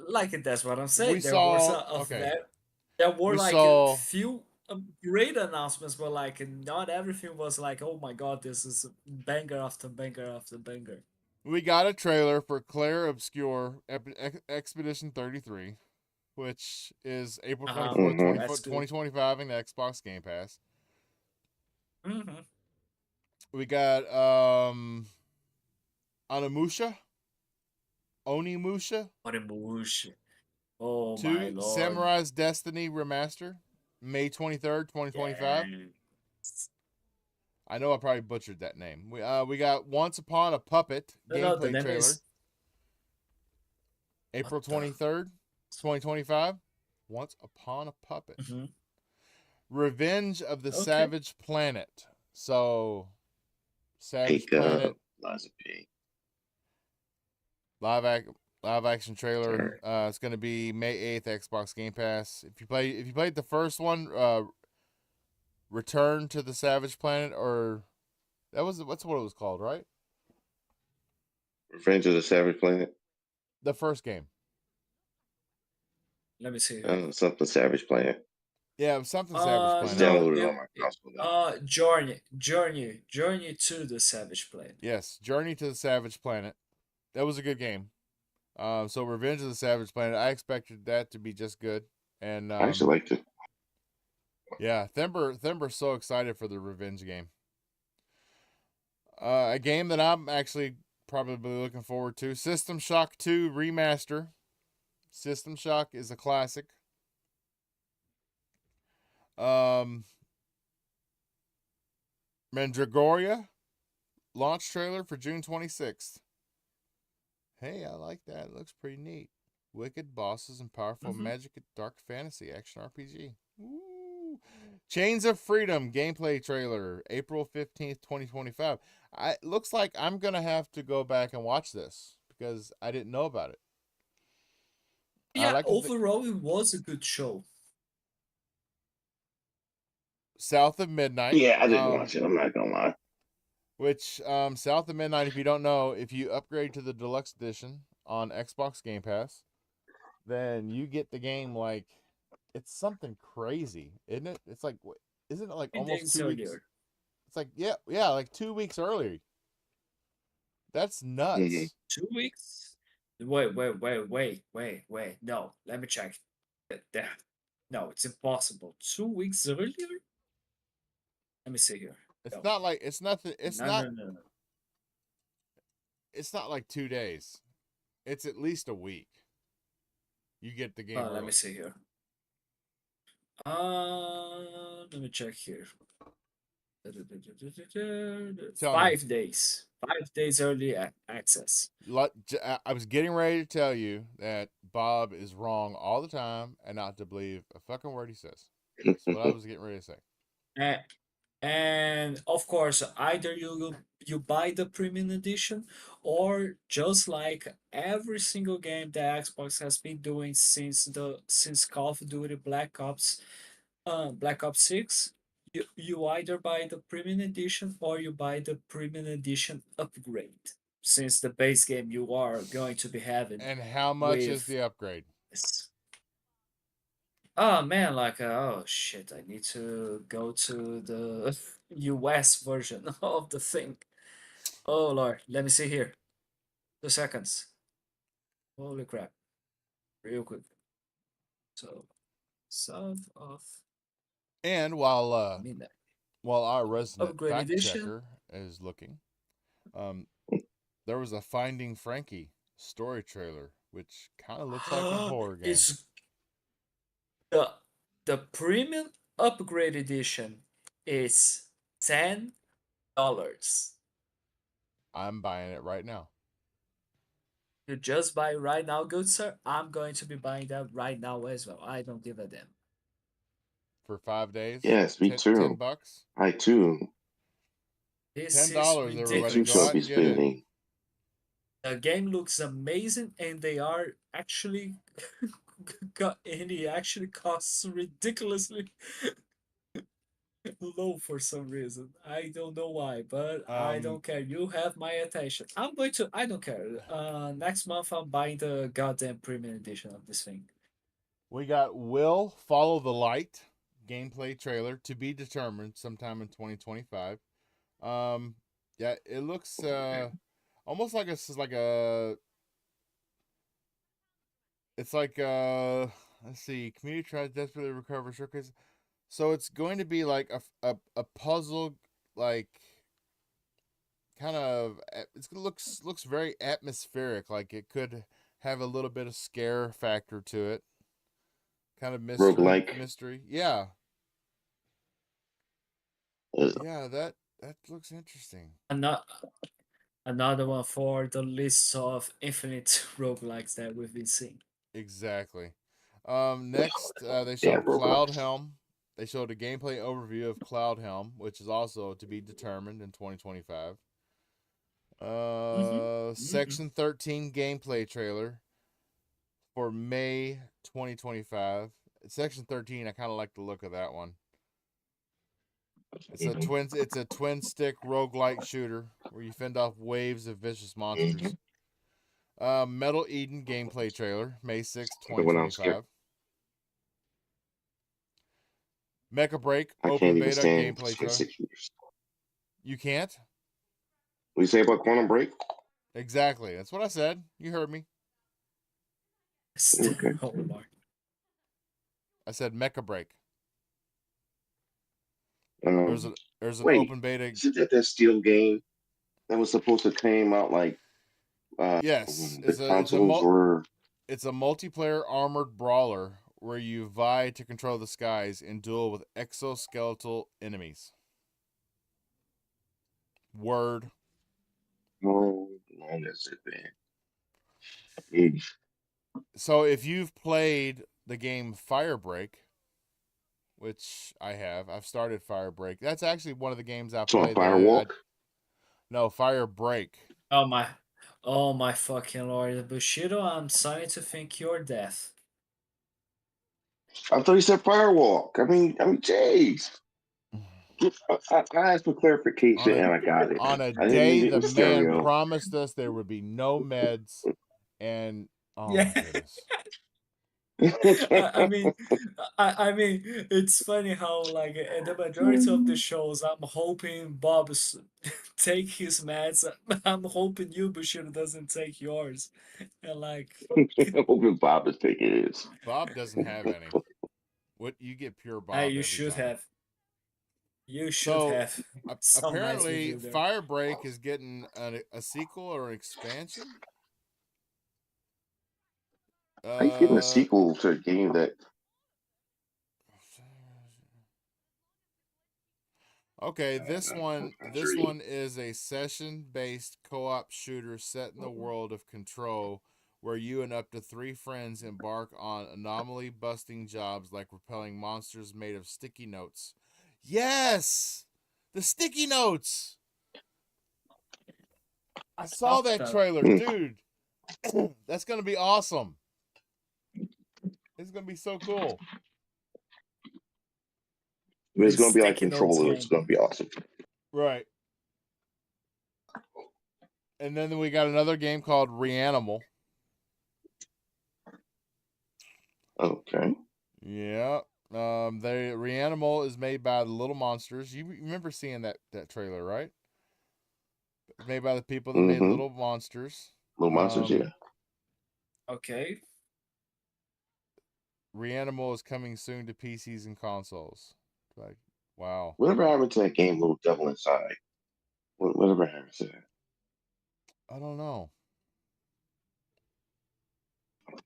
like, that's what I'm We saying. There was saw a okay. there were We like a saw few great announcements, but like not everything was like, oh my god, this is banger after banger after banger. we got a trailer for Claire Obscure Expedition 33, which is April Uh huh. 24th, Mm-hmm. That's good. 2025 in the Xbox Game Pass. Mm-hmm. We got Onimusha, Onimusha What a bullshit. Oh my 2 lord. Samurai's Destiny Remaster, May 23rd, 2025. Yes. I know I probably butchered that name. We got Once Upon a Puppet No, the gameplay name trailer, is what April the. 23rd, 2025. Once Upon a Puppet. Mm-hmm. Revenge of the Okay. Savage Planet. So, Savage Take Planet Liza P. live act live action trailer. Sure. It's going to be May 8th, Xbox Game Pass. If you played the first one, Return to the Savage Planet, or that's what it was called, right? Revenge of the Savage Planet. The first game. Let me see here. Something Savage Planet. Yeah, it was something Savage It's Planet. No, downloaded on my console now. Journey to the Savage Planet. Yes, Journey to the Savage Planet. That was a good game. So Revenge of the Savage Planet. I expected that to be just good, and I actually liked it. yeah, Thember's so excited for the Revenge game. A game that I'm actually probably looking forward to: System Shock 2 Remaster. System Shock is a classic. Um, Mandragoria launch trailer for June 26th. Hey, I like that. It looks pretty neat. Wicked bosses and powerful Mm-hmm. magic dark fantasy action RPG. Ooh. Chains of Freedom gameplay trailer, April 15th, 2025. It looks like I'm going to have to go back and watch this because I didn't know about it. I Yeah, like to think overall it was a good show. South of Midnight. Yeah, I didn't watch it. I'm not gonna lie. Which South of Midnight, if you don't know, if you upgrade to the deluxe edition on Xbox Game Pass, then you get the game like it's something crazy, isn't it? It's like isn't it like 3 almost days 2 weeks? earlier. It's like yeah, like 2 weeks earlier. That's Mm-hmm. nuts. 2 weeks? Wait. No, let me check. That. No, it's impossible. 2 weeks earlier? Let me see here. It's No, not like it's nothing. no. It's not like 2 days. It's at least a week. You get the game Let me early. see here. Let me check here. Tell me. 5 days. 5 days early access. I was getting ready to tell you that Bob is wrong all the time and not to believe a fucking word he says. That's what I was getting ready to say. And, and of course, either you buy the premium edition, or just like every single game that Xbox has been doing since Call of Duty Black Ops 6, you either buy the premium edition or you buy the premium edition upgrade, since the base game you are going to be having And how much is with the upgrade? this. Oh man, like oh shit, I need to go to the US version of the thing. Oh lord, let me see here. 2 seconds. Holy crap. Real quick. So South of And Midnight. while our resident Upgrade fact edition. checker is looking, um, there was a Finding Frankie story trailer, which kind of looks like a horror game. It's the the premium upgrade edition is $10. I'm buying it right now You just buy right now, good sir. I'm going to be buying that right now as well. I don't give a damn. for 5 days. Yes, me $10 too. bucks. I too. This is $10. I Everybody, too go shall ridiculous. out be and get it. spending. The game looks amazing, and they are actually and it actually costs ridiculously low for some reason. I don't know why, but I Um, don't care. You have my attention. I'm going to. I don't care. Next month I'm buying the goddamn premium edition of this thing. we got Will Follow the Light gameplay trailer to be determined sometime in 2025. Yeah, it looks almost like a it's like let's see, community tries desperately to recover showcase. So it's going to be like a puzzle, like kind of it looks very atmospheric, like it could have a little bit of scare factor to it, kind of Roguelike. mystery. Yeah, Uh, yeah, that looks interesting. Another another one for the list of infinite roguelikes that we've been seeing. Exactly. Next, they yeah, showed Cloud roguelikes. Helm. They showed a gameplay overview of Cloud Helm, which is also to be determined in 2025. Mm-hmm. Mm-hmm. Section 13 gameplay trailer for May 2025. Section 13, I kind of like the look of that one. Mhm, It's a twin stick roguelike shooter where you fend off waves of vicious monsters. mhm. Metal Eden gameplay trailer, May 6th, The one I'm scared. 2025. Mecha Break I open can't even beta stand gameplay twin trailer. stick shooters. You can't? What you say about Quantum Break? Exactly. That's what I said. You heard me. Okay. Oh Lord. I said Mecha Break. There's Um, a there's an wait, open beta. isn't that Steel game that was supposed to came out like Yes, the consoles were? it's a multiplayer armored brawler where you vie to control the skies and duel with exoskeletal enemies. Word. Oh, long as it been. Mm. So if you've played the game Firebreak, which I have, I've started Firebreak. That's actually one of the games I So a played that I firewalk. no Firebreak. Oh my. Oh my fucking Lord. Bushido, I'm starting to think you're deaf. I thought you said firewalk. Jeez. I asked for on clarification a and I got it. on a I didn't day need it the in man stereo. promised us there would be no meds and oh my Yeah. goodness. I mean, I mean, it's funny how like in the majority of the shows, I'm hoping Bob's take his meds. I'm hoping you, Bushido, doesn't take yours. And like, Hoping Bob is taking his. Bob doesn't have any. What you get pure hey, Bob you every should time. have. You should So have some nice apparently review there. Firebreak is getting a sequel or an expansion. How you getting a Uh sequel to a game that Okay, this one I'm this sure you. one is a session-based co-op shooter set in the world of Control where you and up to 3 friends embark on anomaly-busting jobs like repelling monsters made of sticky notes. Yes! The sticky notes. I saw that Octo. trailer, dude. That's going to be awesome. It's going to be so cool. If it's This gonna be like sticky notes Controller, it's game. gonna be awesome. Right. And then we got another game called Reanimal. Okay. Yeah. The Reanimal is made by the Little Monsters. You remember seeing that trailer, right? It's made by the people that made Mm-hmm. Little Monsters. Little monsters, yeah. Okay. Reanimal is coming soon to PCs and consoles. Like, wow. Whatever happened to that game, Little Devil Inside? Whatever happened to that? I don't know.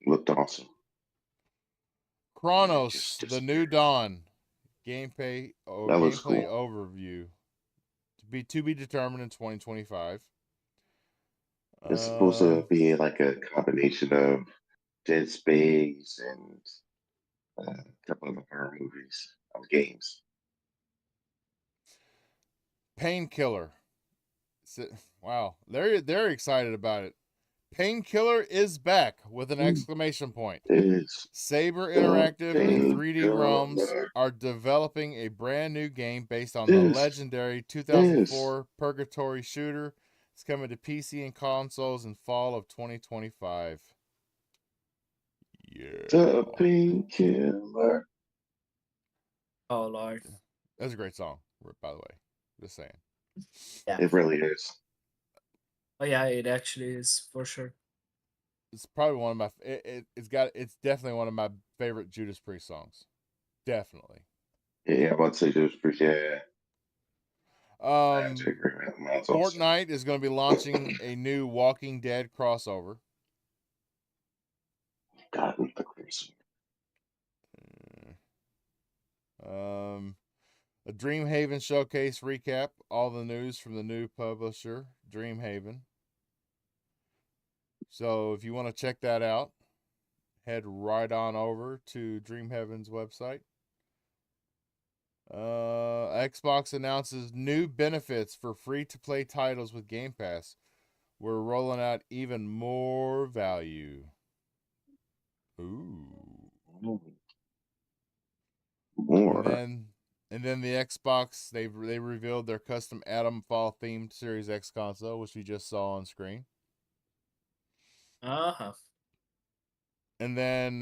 Looked awesome. Chronos: Just The New disappeared. Dawn. Gameplay That looks gameplay cool. overview to be determined in 2025. It's supposed to be like a combination of Dead Space and a couple of horror movies of games. Painkiller. Wow, they're excited about it. Painkiller is back with an exclamation point. Is Saber the Interactive and 3D Realms painkiller. are developing a brand new game based on the This legendary is 2004 Purgatory shooter. It's coming to PC and consoles in fall of 2025. Yeah. the painkiller. Oh Lord. That's a great song, by the way. Just saying. Yeah. It really is. Oh yeah, it actually is for sure. It's probably one of my it's definitely one of my favorite Judas Priest songs. Definitely. Yeah, I'm about to say Judas Priest. Yeah, I have to Um agree with that. Mine's also. Fortnite is going to be launching a new Walking Dead crossover. God, the crazy. Um, a Dreamhaven showcase recap. All the news from the new publisher, Dreamhaven. So if you want to check that out, head right on over to Dreamhaven's website. Xbox announces new benefits for free-to-play titles with Game Pass. We're rolling out even more value. Ooh. More. And then the Xbox, they revealed their custom ATOMFALL themed Series X console, which we just saw on screen. Uh-huh. And then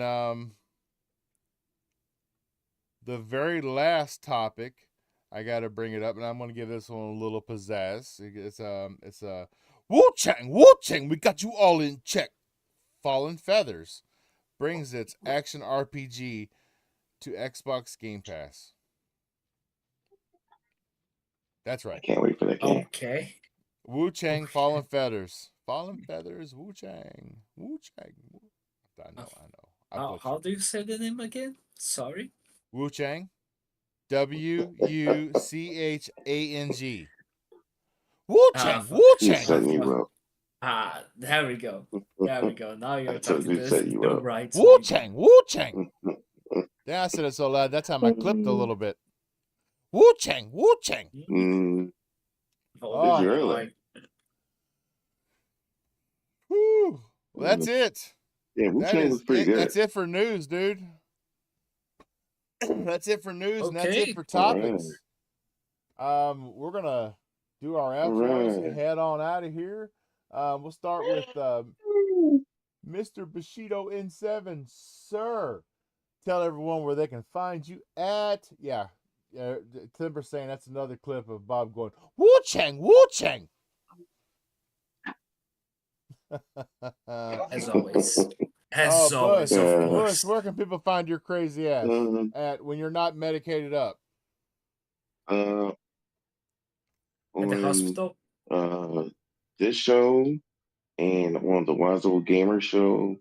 the very last topic, I got to bring it up, and I'm going to give this one a little pizzazz. It's Wu Chang, we got you all in check. Fallen Feathers brings its action RPG to Xbox Game Pass. That's I right. can't wait for that game. Okay. Wu Chang, Okay. Fallen Feathers. Fallen Feathers, Wu Chang. Wu Chang. I know. I butchered. How do you say the name again? Sorry. Wu Chang. WUCHANG. Wu Chang. Fuck. Wu You Chang. set me Fuck. up. There we go. There we go. Now you're I told talking you to set you the up. right Wu language. Chang. Wu Chang. Yeah, I said it so loud. That time I clipped a little bit. Wu Chang. Wu Chang. Oh Did you really? my. Whew. Well, that's it. Yeah, Wu Chang was pretty good. That's it for news, dude. That's it for news, and that's it Okay. for All topics. We're gonna do our outros. right. Head on out of here. We'll start with Mr. Bushido N7, sir. Tell everyone where they can find you at. Yeah, Timber saying that's another clip of Bob going Wu Chang, Wu Chang. As always. As always, of Yeah. course. Bush, where can people find your crazy ass at when you're not medicated up? Uh, At the on hospital. this show and on the Wazoo Gamer Show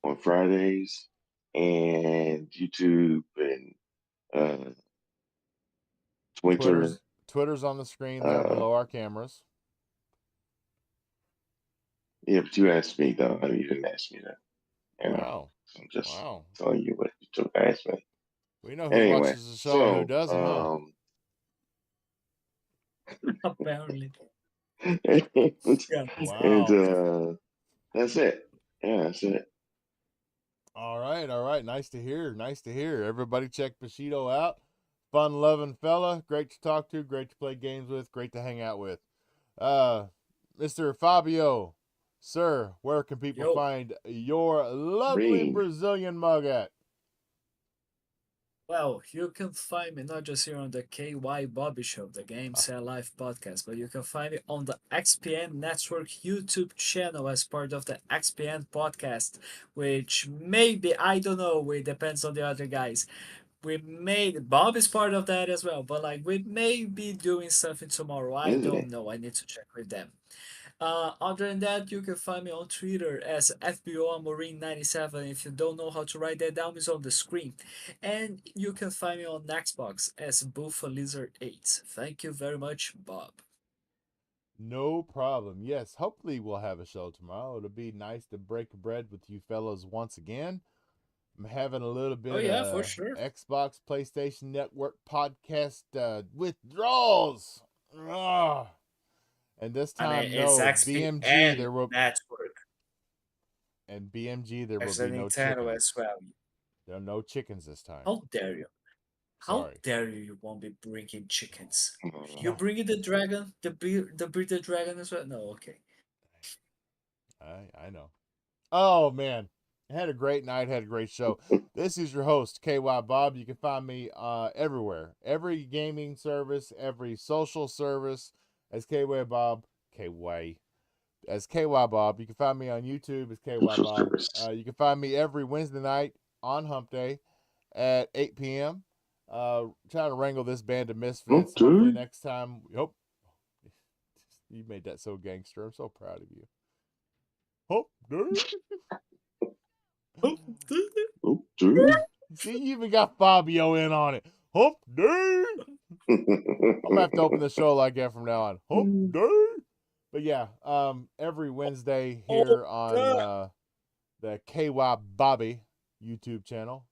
on Fridays and YouTube and Twitter. Twitter's on the screen there below our cameras. Yeah, but you asked me though. You didn't ask me that. You know, Wow. so I'm just Wow. telling you what you took to ask me. We know who Anyway, watches the show and who doesn't, huh? Apparently. Yeah. and Wow. that's it. Yeah, that's it. All right. Nice to hear. Everybody check Bushido out. Fun-loving fella. Great to talk to. Great to play games with. Great to hang out with. Mr. Fabio, sir, where can people Yo. find your lovely Green. Brazilian mug at? Well, you can find me not just here on the KY Bobby Show, the Game Set Live podcast, but you can find me on the XPN Network YouTube channel as part of the XPN podcast, which maybe, I don't know, it depends on the other guys. Bob is part of that as well, but like we may be doing something tomorrow. I Is don't it? know. I need to check with them. Other than that, you can find me on Twitter as FBOAmarine97. If you don't know how to write that down, it's on the screen. And you can find me on Xbox as BuffALizard8. Thank you very much, Bob. No problem. Yes, hopefully we'll have a show tomorrow. It'll be nice to break bread with you fellows once again. I'm having a little Oh bit yeah, for of sure. Xbox, PlayStation Network podcast withdrawals. Ugh. And this I mean, time, it's no, XP BMG, and there will, Network. and BMG, there will As a be no Nintendo as chickens. well. There are no chickens this time. How dare you? How Sorry. dare you? You won't be bringing chickens. Uh, You bringing the dragon, the bearded dragon as well? No, okay. I know. Oh man, had a great night, had a great show. This is your host KY Bob. You can find me everywhere, every gaming service, every social service as KY Bob. KY as KY Bob. You can find me on YouTube as KY social Bob. service. You can find me every Wednesday night on Hump Day at 8 p.m. Trying to wrangle this band of misfits. Okay. Hopefully next time. Hope you made that so gangster. I'm so proud of you. Hope day. Okay. See, you even got Fabio in on it. Hump day. I'm gonna have to open the show like that from now on. Hump day. But yeah, every Wednesday here on the KY Bobby YouTube channel,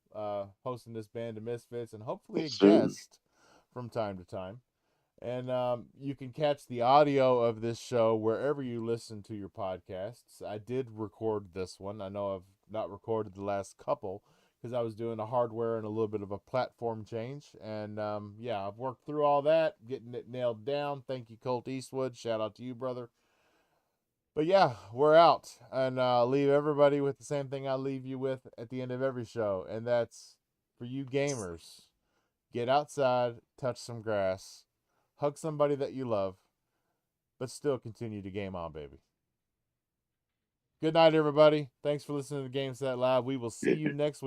hosting this band of misfits and hopefully a guest from time to time. And you can catch the audio of this show wherever you listen to your podcasts. I did record this one. I know I've not recorded the last couple because I was doing a hardware and a little bit of a platform change. And yeah, I've worked through all that, getting it nailed down. Thank you, Colt Eastwood. Shout out to you, brother. But yeah, we're out. And leave everybody with the same thing I leave you with at the end of every show. And that's for you gamers. Get outside, touch some grass, hug somebody that you love, but still continue to game on, baby. Good night, everybody. Thanks for listening to Game Set Live. We will see you next week.